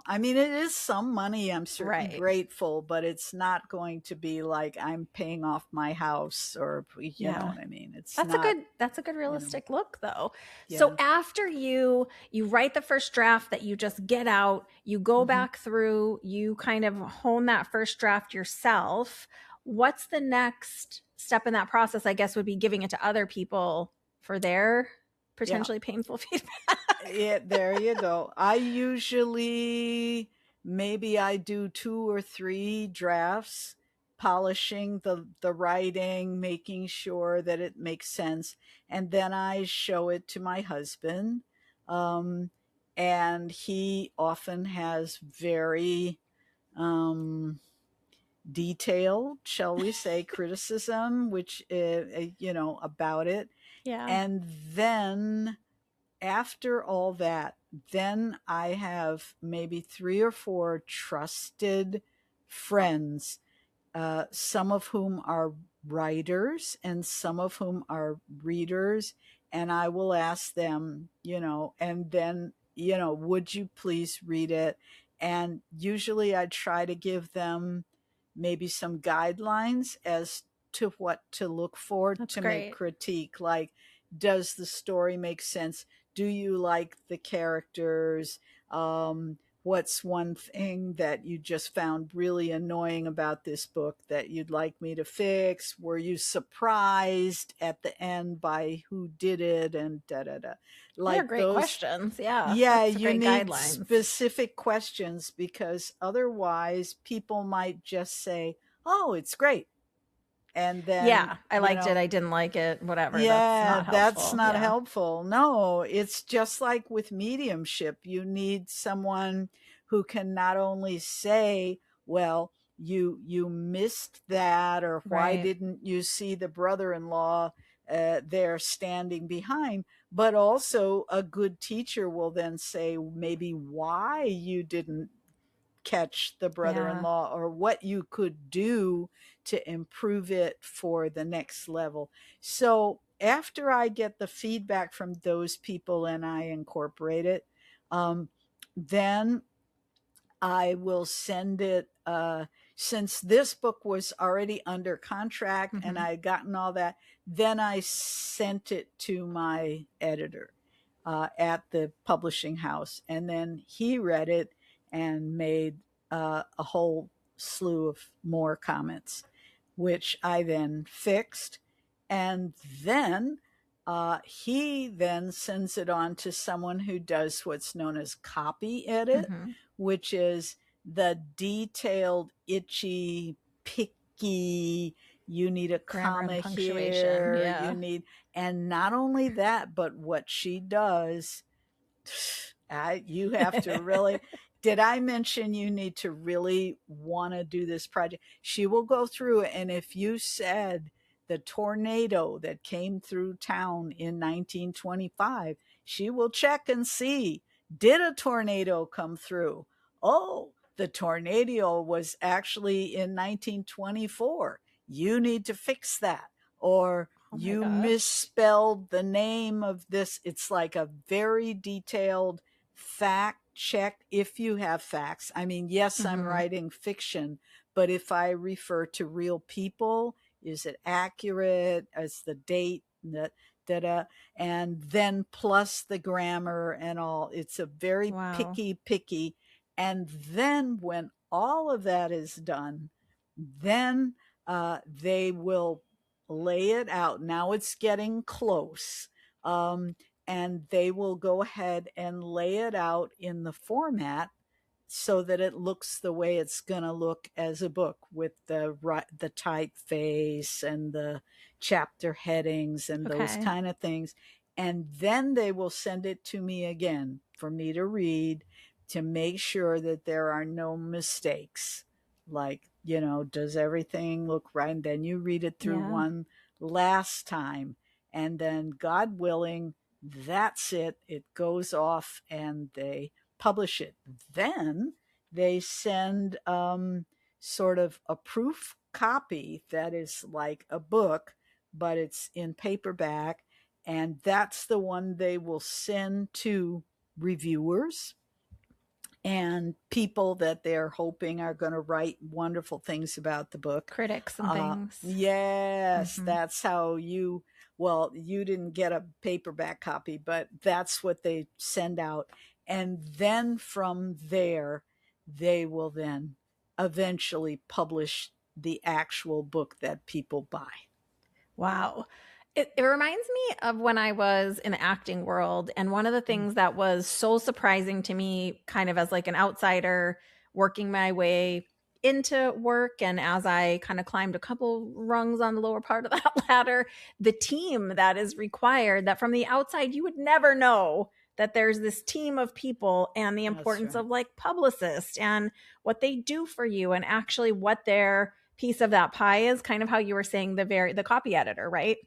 I mean, it is some money. I'm certainly Right. grateful, but it's not going to be like I'm paying off my house, or you know Yeah. what I mean? It's not, That's a good you know, realistic look though. So yeah. after you write the first draft that you just get out, you go Hmm. back through, you kind of hone that first draft yourself. What's the next step in that process? I guess would be giving it to other people for their Yeah. potentially painful feedback. There you go. I usually, maybe I do 2 or 3 drafts, polishing the writing, making sure that it makes sense, and then I show it to my husband. Um, and he often has very detailed, shall we say, criticism, which about it. Yeah. And then after all that, then I have maybe 3 or 4 trusted friends, some of whom are writers and some of whom are readers. And I will ask them, and then, would you please read it? And usually I try to give them maybe some guidelines as to what to look for That's to make great. critique. Like, does the story make sense? Do you like the characters? What's one thing that you just found really annoying about this book that you'd like me to fix? Were you surprised at the end by who did it? And da da da. They're Like great those. questions. Yeah. Yeah, That's a you great need guidelines. specific questions because otherwise people might just say, oh, it's great. And then, Yeah. I liked it. I didn't like it. Whatever. That's yeah, not that's helpful. not Yeah. helpful. No, it's just like with mediumship. You need someone who can not only say, well, you missed that, or why Right. didn't you see the brother-in-law there standing behind, but also a good teacher will then say maybe why you didn't catch the Yeah. brother-in-law, or what you could do to improve it for the next level. So after I get the feedback from those people and I incorporate it, then I will send it. Since this book was already under contract and Hmm. I had gotten all that, then I sent it to my editor at the publishing house. And then he read it and made a whole slew of more comments, which I then fixed. And then he then sends it on to someone who does what's known as copy edit, Hmm. which is the detailed, itchy, picky, you need a Grammar comma and punctuation. here, Yeah. and not only that, but what she does, you have to really, did I mention you need to really want to do this project? She will go through, and if you said the tornado that came through town in 1925, she will check and see, did a tornado come through? Oh, the tornado was actually in 1924. You need to fix that. Or Oh my you gosh. misspelled the name of this. It's like a very detailed fact check if you have facts. I mean, yes, I'm Hmm. writing fiction, but if I refer to real people, is it accurate? Is the date that da da, and then plus the grammar and all. It's a very Wow. picky. And then when all of that is done, then they will lay it out. Now it's getting close. Um, and they will go ahead and lay it out in the format so that it looks the way it's going to look as a book, with the typeface and the chapter headings and those Okay. kind of things. And then they will send it to me again for me to read, to make sure that there are no mistakes. Like, does everything look right? And then you read it through Yeah. one last time. And then, God willing, that's it. It goes off and they publish it. Then they send sort of a proof copy that is like a book, but it's in paperback. And that's the one they will send to reviewers. and people that they're hoping are going to write wonderful things about the book. Critics and things. Yes, that's how you, well, you didn't get a paperback copy, but that's what they send out. And then from there, they will then eventually publish the actual book that people buy. Wow. It reminds me of when I was in the acting world. And one of the things that was so surprising to me, kind of as like an outsider working my way into work, and as I kind of climbed a couple rungs on the lower part of that ladder, the team that is required, that from the outside you would never know that there's this team of people, and the importance right. of like publicists and what they do for you, and actually what their piece of that pie is, kind of how you were saying the copy editor, right?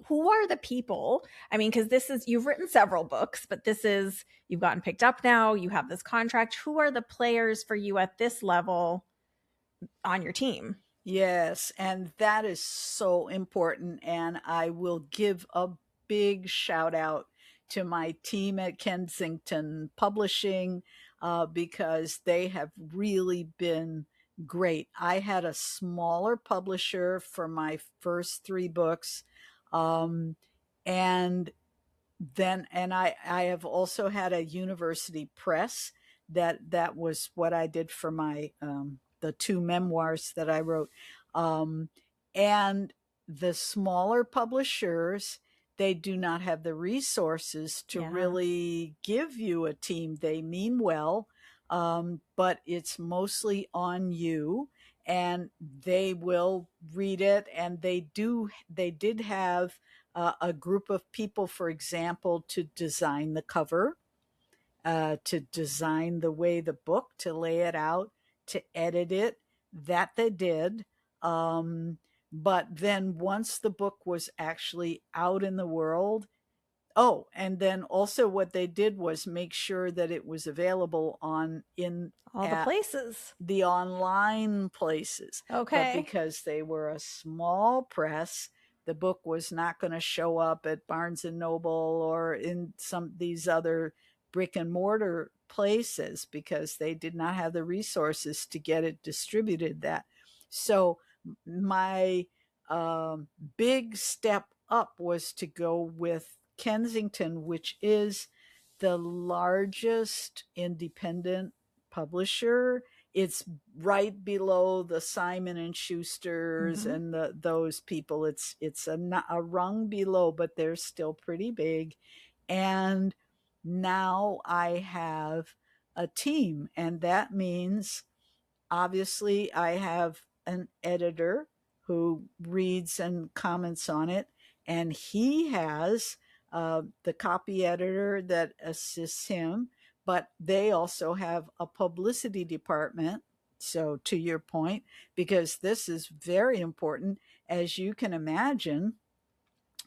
Who are the people? I mean, because this is, you've written several books, but this is, you've gotten picked up now, you have this contract. Who are the players for you at this level on your team? Yes, and that is so important. And I will give a big shout out to my team at Kensington Publishing, because they have really been great. I had a smaller publisher for my first three books. Um, and I have also had a university press that was what I did for my the two memoirs that I wrote. um, and the smaller publishers, they do not have the resources to really give you a team. They mean well, but it's mostly on you, and they will read it. And they did have a group of people, for example, to design the cover, to design the way the book, to lay it out, to edit it. That they did. But then once the book was actually out in the world, oh, and then also what they did was make sure that it was available on in All the at places. the online places. But Okay. because they were a small press, the book was not going to show up at Barnes and Noble or in some these other brick and mortar places, because they did not have the resources to get it distributed. That so my big step up was to go with Kensington, which is the largest independent publisher. It's right below the Simon and Schusters and those people. It's a rung below, but they're still pretty big. And now I have a team, and that means obviously I have an editor who reads and comments on it, and he has the copy editor that assists him, but they also have a publicity department. So, to your point, because this is very important, as you can imagine,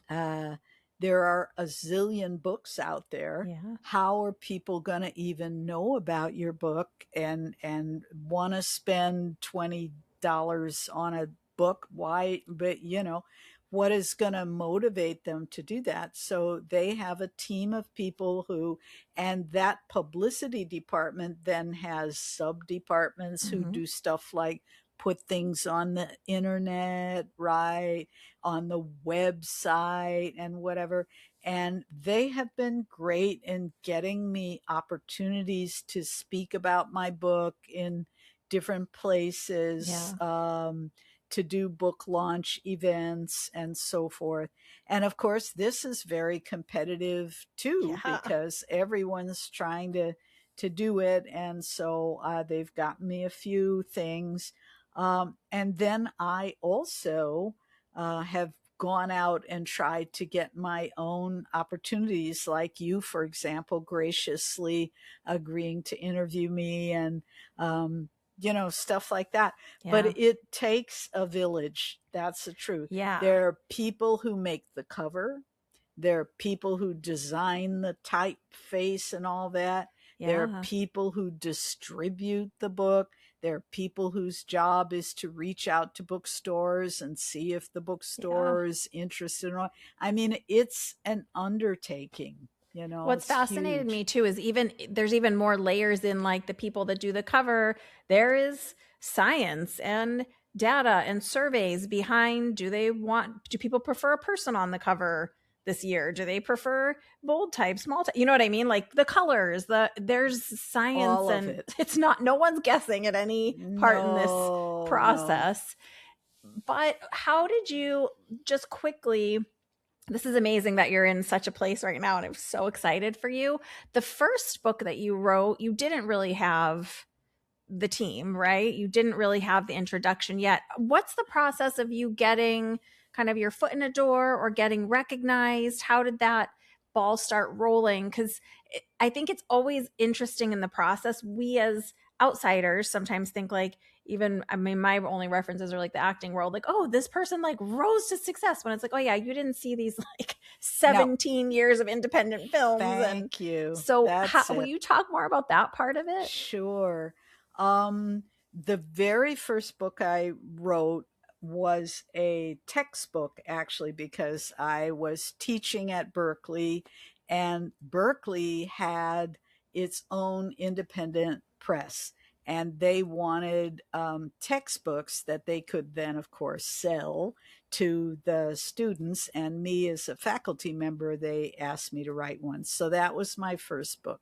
uh, there are a zillion books out there. Yeah. How are people going to even know about your book and want to spend $20 on a book? Why? But what is going to motivate them to do that? So they have a team of people who, and that publicity department then has sub departments who do stuff like put things on the internet, right, on the website and whatever. And they have been great in getting me opportunities to speak about my book in different places, to do book launch events and so forth. And of course, this is very competitive too, because everyone's trying to do it. And so they've gotten me a few things. And then I also have gone out and tried to get my own opportunities, like you, for example, graciously agreeing to interview me, and stuff like that. But it takes a village. That's the truth. There are people who make the cover. There are people who design the typeface and all that. There are people who distribute the book. There are people whose job is to reach out to bookstores and see if the bookstore is interested in it. I mean, it's an undertaking. What's It's fascinated huge. me too is even there's even more layers in like the people that do the cover. There is science and data and surveys behind do people prefer a person on the cover this year? Do they prefer bold type, small type? You know what I mean? Like the colors, there's science All of and it. it's not no one's guessing at any part in this No, no. process. But how did you just quickly this is amazing that you're in such a place right now and I'm so excited for you. The first book that you wrote, you didn't really have the team, right? You didn't really have the introduction yet. What's the process of you getting kind of your foot in a door or getting recognized? How did that ball start rolling? Because I think it's always interesting in the process. We as outsiders sometimes think like, even I mean, my only references are like the acting world, like, oh, this person like rose to success. When it's like, oh yeah, you didn't see these like No, 17 years of independent films. And thank you. so how That's will it. you talk more about that part of it? Sure. Um, the very first book I wrote was a textbook, actually, because I was teaching at Berkeley, and Berkeley had its own independent press. And they wanted textbooks that they could then, of course, sell to the students. And me, as a faculty member, they asked me to write one. So that was my first book.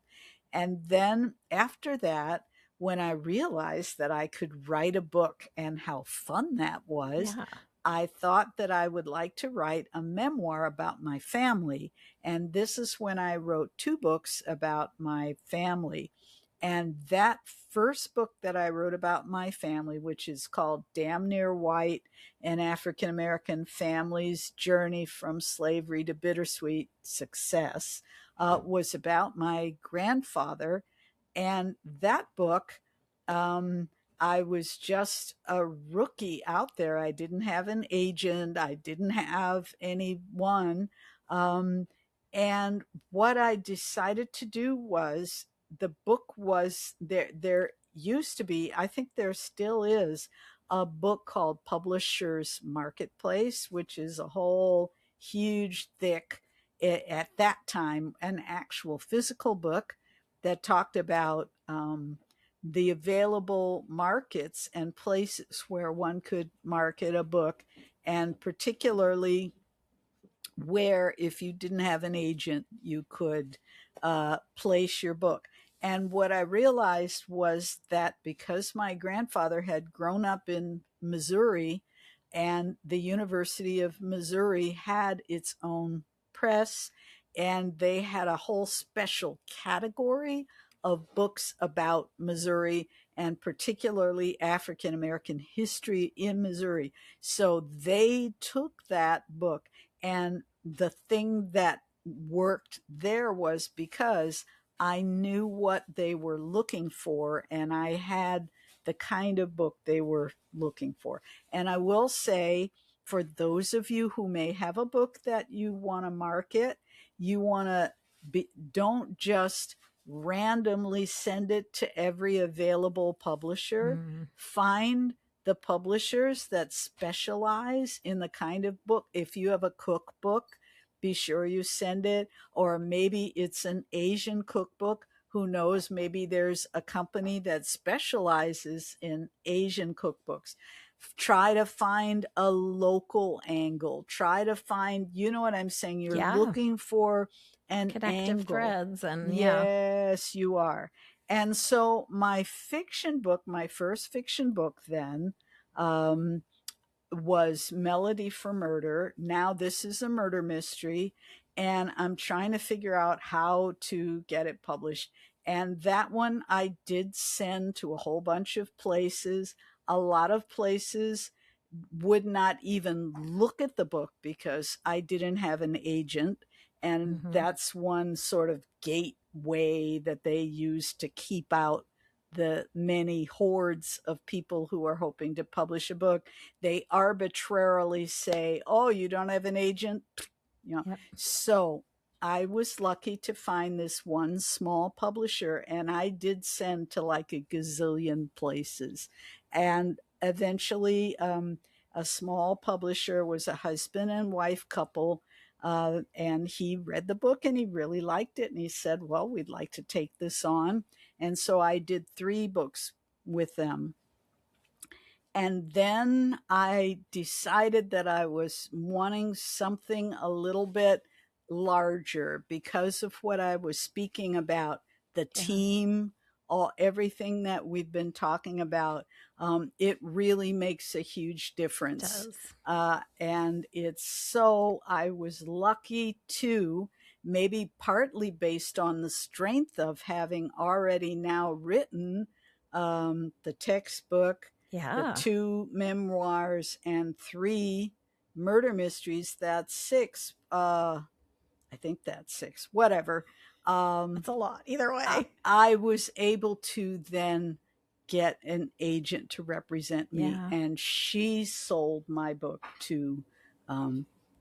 And then after that, when I realized that I could write a book and how fun that was, Yeah. I thought that I would like to write a memoir about my family. And this is when I wrote two books about my family. And that first book that I wrote about my family, which is called Damn Near White, An African American Family's Journey from Slavery to Bittersweet Success, was about my grandfather. And that book, um, I was just a rookie out there. I didn't have an agent, I didn't have anyone. Um, and what I decided to do was the book was there. There used to be, I think there still is, a book called Publishers Marketplace, which is a whole huge, thick, at that time, an actual physical book that talked about the available markets and places where one could market a book, and particularly where, if you didn't have an agent, you could place your book. And what I realized was that because my grandfather had grown up in Missouri, and the University of Missouri had its own press, and they had a whole special category of books about Missouri, and particularly African American history in Missouri. So they took that book, and the thing that worked there was because I knew what they were looking for, and I had the kind of book they were looking for. And I will say, for those of you who may have a book that you want to market, you want to be, don't just randomly send it to every available publisher. Mm. Find the publishers that specialize in the kind of book. If you have a cookbook, be sure you send it. Or maybe it's an Asian cookbook. Who knows? Maybe there's a company that specializes in Asian cookbooks. Try to find a local angle. Try to find, you know what I'm saying? You're Yeah. looking for an Connective angle. threads and yeah. Yes, you are. And so my fiction book, my first fiction book then, um, was Melody for Murder. Now this is a murder mystery, and I'm trying to figure out how to get it published. And that one I did send to a whole bunch of places. A lot of places would not even look at the book because I didn't have an agent. And Mm-hmm. that's one sort of gateway that they use to keep out the many hordes of people who are hoping to publish a book. They arbitrarily say, oh, you don't have an agent? Yep. So I was lucky to find this one small publisher, and I did send to like a gazillion places. And eventually, a small publisher was a husband and wife couple. And he read the book and he really liked it. And he said, well, we'd like to take this on. And so I did 3 books with them. And then I decided that I was wanting something a little bit larger because of what I was speaking about, the team, everything that we've been talking about. It really makes a huge difference. It And I was lucky too, maybe partly based on the strength of having already now written the textbook, the 2 memoirs, and 3 murder mysteries. That's 6. I think that's 6. Whatever. It's a lot. Either way, I was able to then get an agent to represent me, and she sold my book to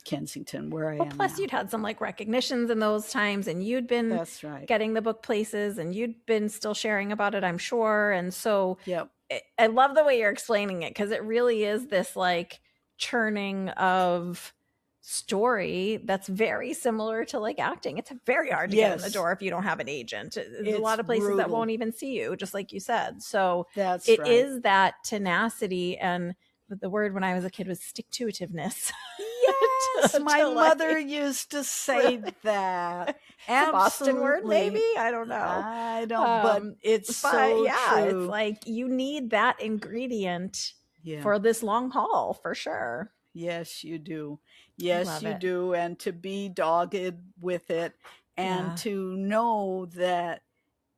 Kensington, where I am plus now. You'd had some like recognitions in those times, and you'd been That's right. getting the book places, and you'd been still sharing about it, I'm sure. And so yep. I love the way you're explaining it, because it really is this like churning of story that's very similar to like acting. It's very hard to get in the door if you don't have an agent. There's a lot of places that won't even see you, just like you said. So it is that tenacity, and the word when I was a kid was stick-to-itiveness. Yes, my mother used to say that. It's a Boston word, maybe? I don't know. I don't, but it's so true. It's like you need that ingredient for this long haul, for sure. Yes, you do. Yes, you do. And to be dogged with it, and to know that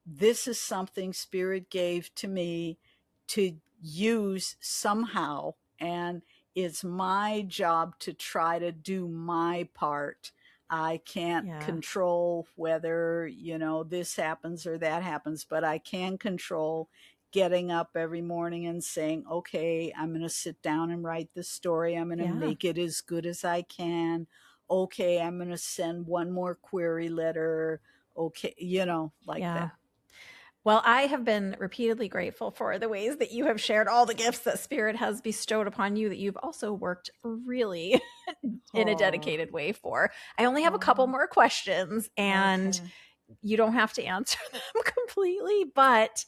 this is something Spirit gave to me to use somehow, and it's my job to try to do my part. I can't control whether, this happens or that happens, but I can control getting up every morning and saying, okay, I'm going to sit down and write this story. I'm going to make it as good as I can. Okay, I'm going to send one more query letter. Okay, that. Well, I have been repeatedly grateful for the ways that you have shared all the gifts that Spirit has bestowed upon you, that you've also worked really in a dedicated way for. I only have a couple more questions, and you don't have to answer them completely, but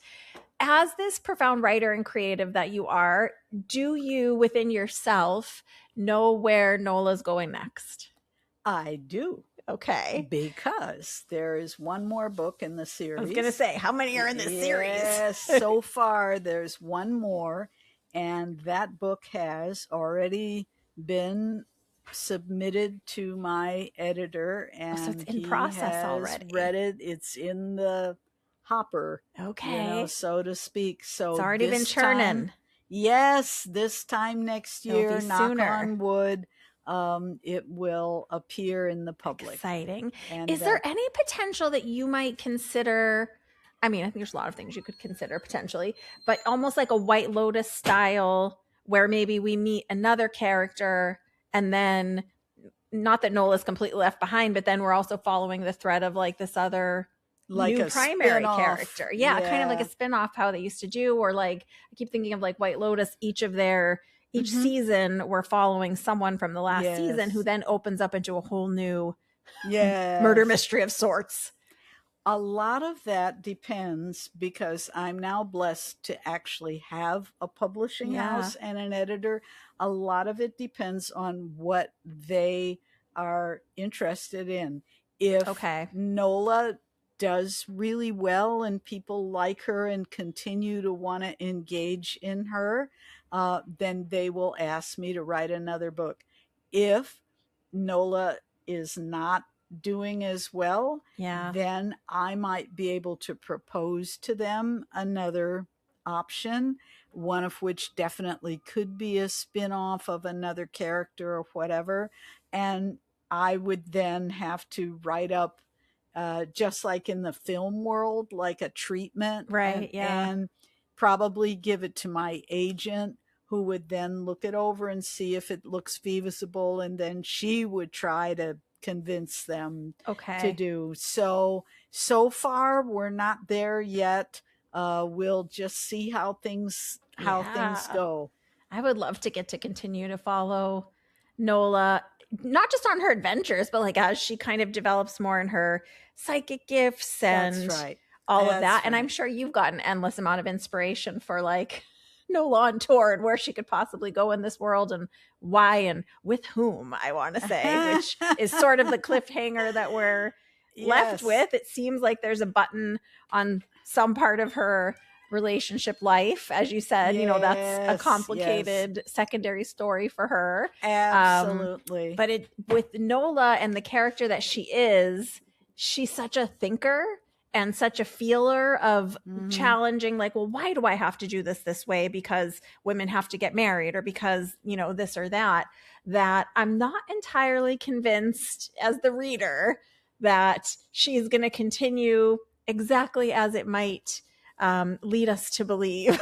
as this profound writer and creative that you are, do you within yourself know where Nola's going next? I do. Okay. Because there is one more book in the series. I was going to say, how many are in this series? Yes, so far there's one more, and that book has already been submitted to my editor, and so it's in process already. Read it. It's in the hopper, so to speak. So it's already been churning. This time next year, knock on wood, it will appear in the public. Exciting. And is there any potential that you might consider? I mean, I think there's a lot of things you could consider potentially, but almost like a White Lotus style, where maybe we meet another character, and then not that Nola's completely left behind, but then we're also following the thread of like this other new primary character. Kind of like a spin-off, how they used to do, or like I keep thinking of like White Lotus, each season we're following someone from the last season who then opens up into a whole new murder mystery of sorts. A lot of that depends, because I'm now blessed to actually have a publishing house and an editor. A lot of it depends on what they are interested in. If Nola does really well and people like her and continue to want to engage in her, then they will ask me to write another book. If Nola is not doing as well, then I might be able to propose to them another option, one of which definitely could be a spin-off of another character or whatever. And I would then have to write up, just like in the film world, like a treatment, and probably give it to my agent, who would then look it over and see if it looks feasible, and then she would try to convince them to do. So far we're not there yet. We'll just see how things go. I would love to get to continue to follow Nola. not just on her adventures, but like as she kind of develops more in her psychic gifts and all of that. And I'm sure you've got an endless amount of inspiration for like Nola on tour and where she could possibly go in this world and why and with whom, I want to say, which is sort of the cliffhanger that we're left with. It seems like there's a button on some part of her relationship life, as you said. That's a complicated secondary story for her. Absolutely. But with Nola and the character that she is, she's such a thinker and such a feeler of challenging, like, well, why do I have to do this way? Because women have to get married, or because, this or that I'm not entirely convinced as the reader that she's going to continue exactly as it might lead us to believe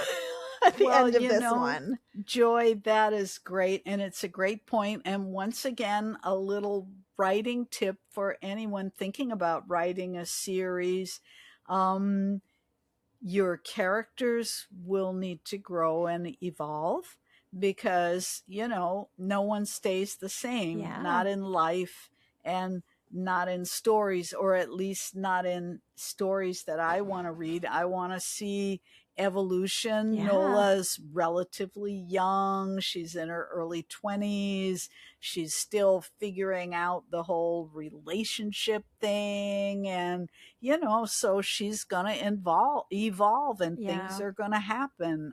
at the end of this one. Joy, that is great. And it's a great point. And once again, a little writing tip for anyone thinking about writing a series. Your characters will need to grow and evolve because, no one stays the same, not in life and not in stories, or at least not in stories that I want to read. I want to see evolution. Nola's relatively young. She's in her early 20s. She's still figuring out the whole relationship thing. And, so she's going to evolve and things are going to happen.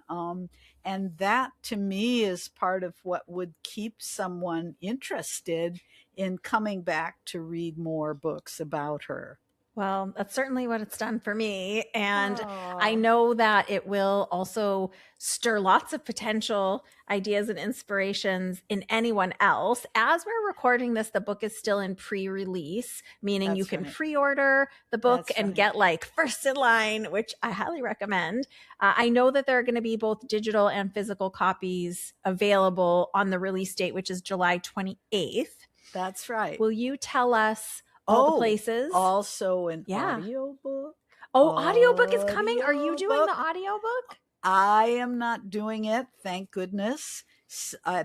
And that to me is part of what would keep someone interested in coming back to read more books about her. Well, that's certainly what it's done for me. And I know that it will also stir lots of potential ideas and inspirations in anyone else. As we're recording this, the book is still in pre-release, meaning you can pre-order the book and get like first in line, which I highly recommend. I know that there are going to be both digital and physical copies available on the release date, which is July 28th. That's right. Will you tell us all the places? Also an audiobook. Audiobook is coming. Are you doing the audiobook? I am not doing it, thank goodness.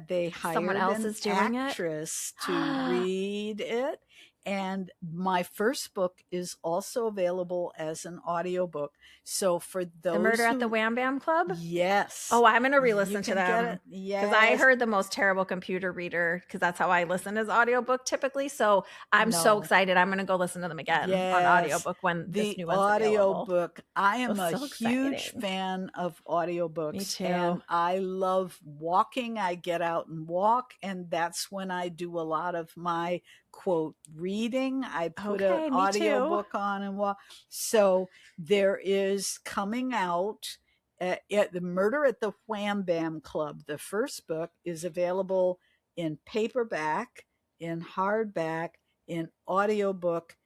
They hired someone else is doing actress to read it. And my first book is also available as an audiobook. So for those The Murder at the Wham Bam Club? Yes. Oh, I'm going to re-listen to them. Yes. Because I heard The Most Terrible Computer Reader, because that's how I listen as audiobook typically. So I'm so excited. I'm going to go listen to them again on audiobook when this new one's available. The audiobook. I am a huge fan of audiobooks. Me too. And I love walking. I get out and walk. And that's when I do a lot of my quote reading. I put an audiobook on and walk. So there is coming out The Murder at the Wham Bam Club. The first book is available in paperback, in hardback, in audiobook,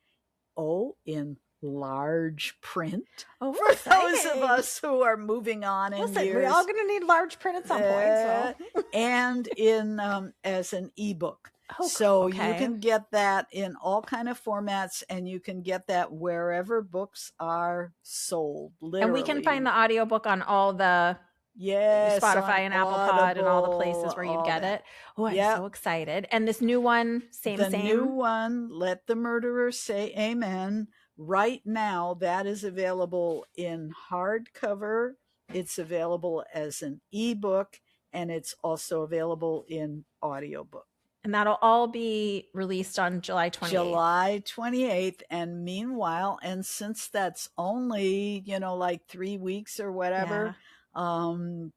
in large print. For those of us who are moving on in years. We're all going to need large print at some point. So. And in as an ebook. So you can get that in all kind of formats, and you can get that wherever books are sold. Literally. And we can find the audiobook on all the Spotify and Apple Pod and all the places where you get it. Oh, I'm so excited. And this new one, same. The new one, Let the Murderer Say Amen. Right now, that is available in hardcover. It's available as an ebook, and it's also available in audiobook. And that'll all be released on July 28th. July 28th. And meanwhile, and since that's only, like 3 weeks or whatever,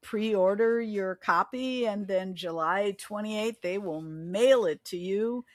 pre-order your copy, and then July 28th, they will mail it to you.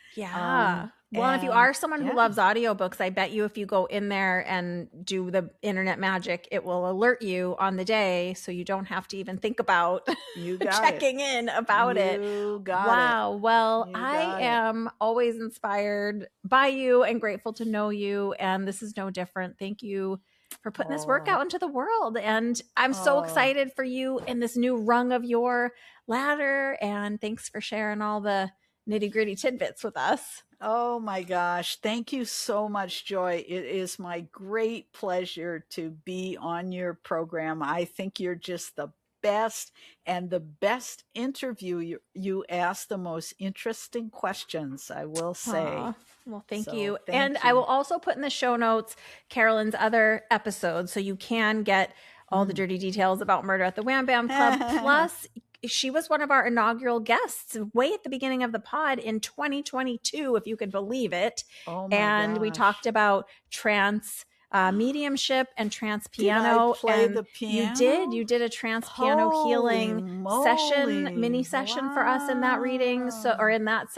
Well, if you are someone who loves audiobooks, I bet you if you go in there and do the internet magic, it will alert you on the day, so you don't have to even think about checking in about it. Wow. Well, I am always inspired by you and grateful to know you, and this is no different. Thank you for putting this work out into the world. And I'm so excited for you in this new rung of your ladder, and thanks for sharing all the nitty-gritty tidbits with us. Oh my gosh. Thank you so much, Joy. It is my great pleasure to be on your program. I think you're just the best and the best interview. You ask the most interesting questions, I will say. Aw, well, thank So, you. thank And you. I will also put in the show notes Carolyn's other episodes so you can get all the dirty details about Murder at the Wham Bam Club. Plus, she was one of our inaugural guests way at the beginning of the pod in 2022, if you could believe it. Oh my And we gosh. talked about trance mediumship and trance piano. Did I play and the piano? You did a trance piano healing session, mini session for us in that reading, so, or in that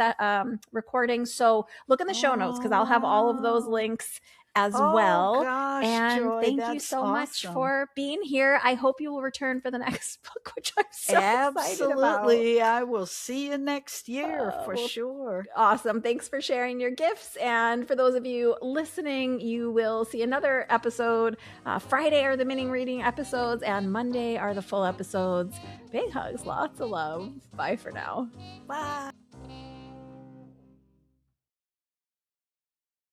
recording. So look in the show notes because I'll have all of those links as well. Gosh, and Joy, thank you so much for being here. I hope you will return for the next book, which I'm so excited about. Absolutely. I will see you next year for sure. Awesome. Thanks for sharing your gifts. And for those of you listening, you will see another episode. Friday are the mini reading episodes, and Monday are the full episodes. Big hugs, lots of love. Bye for now. Bye.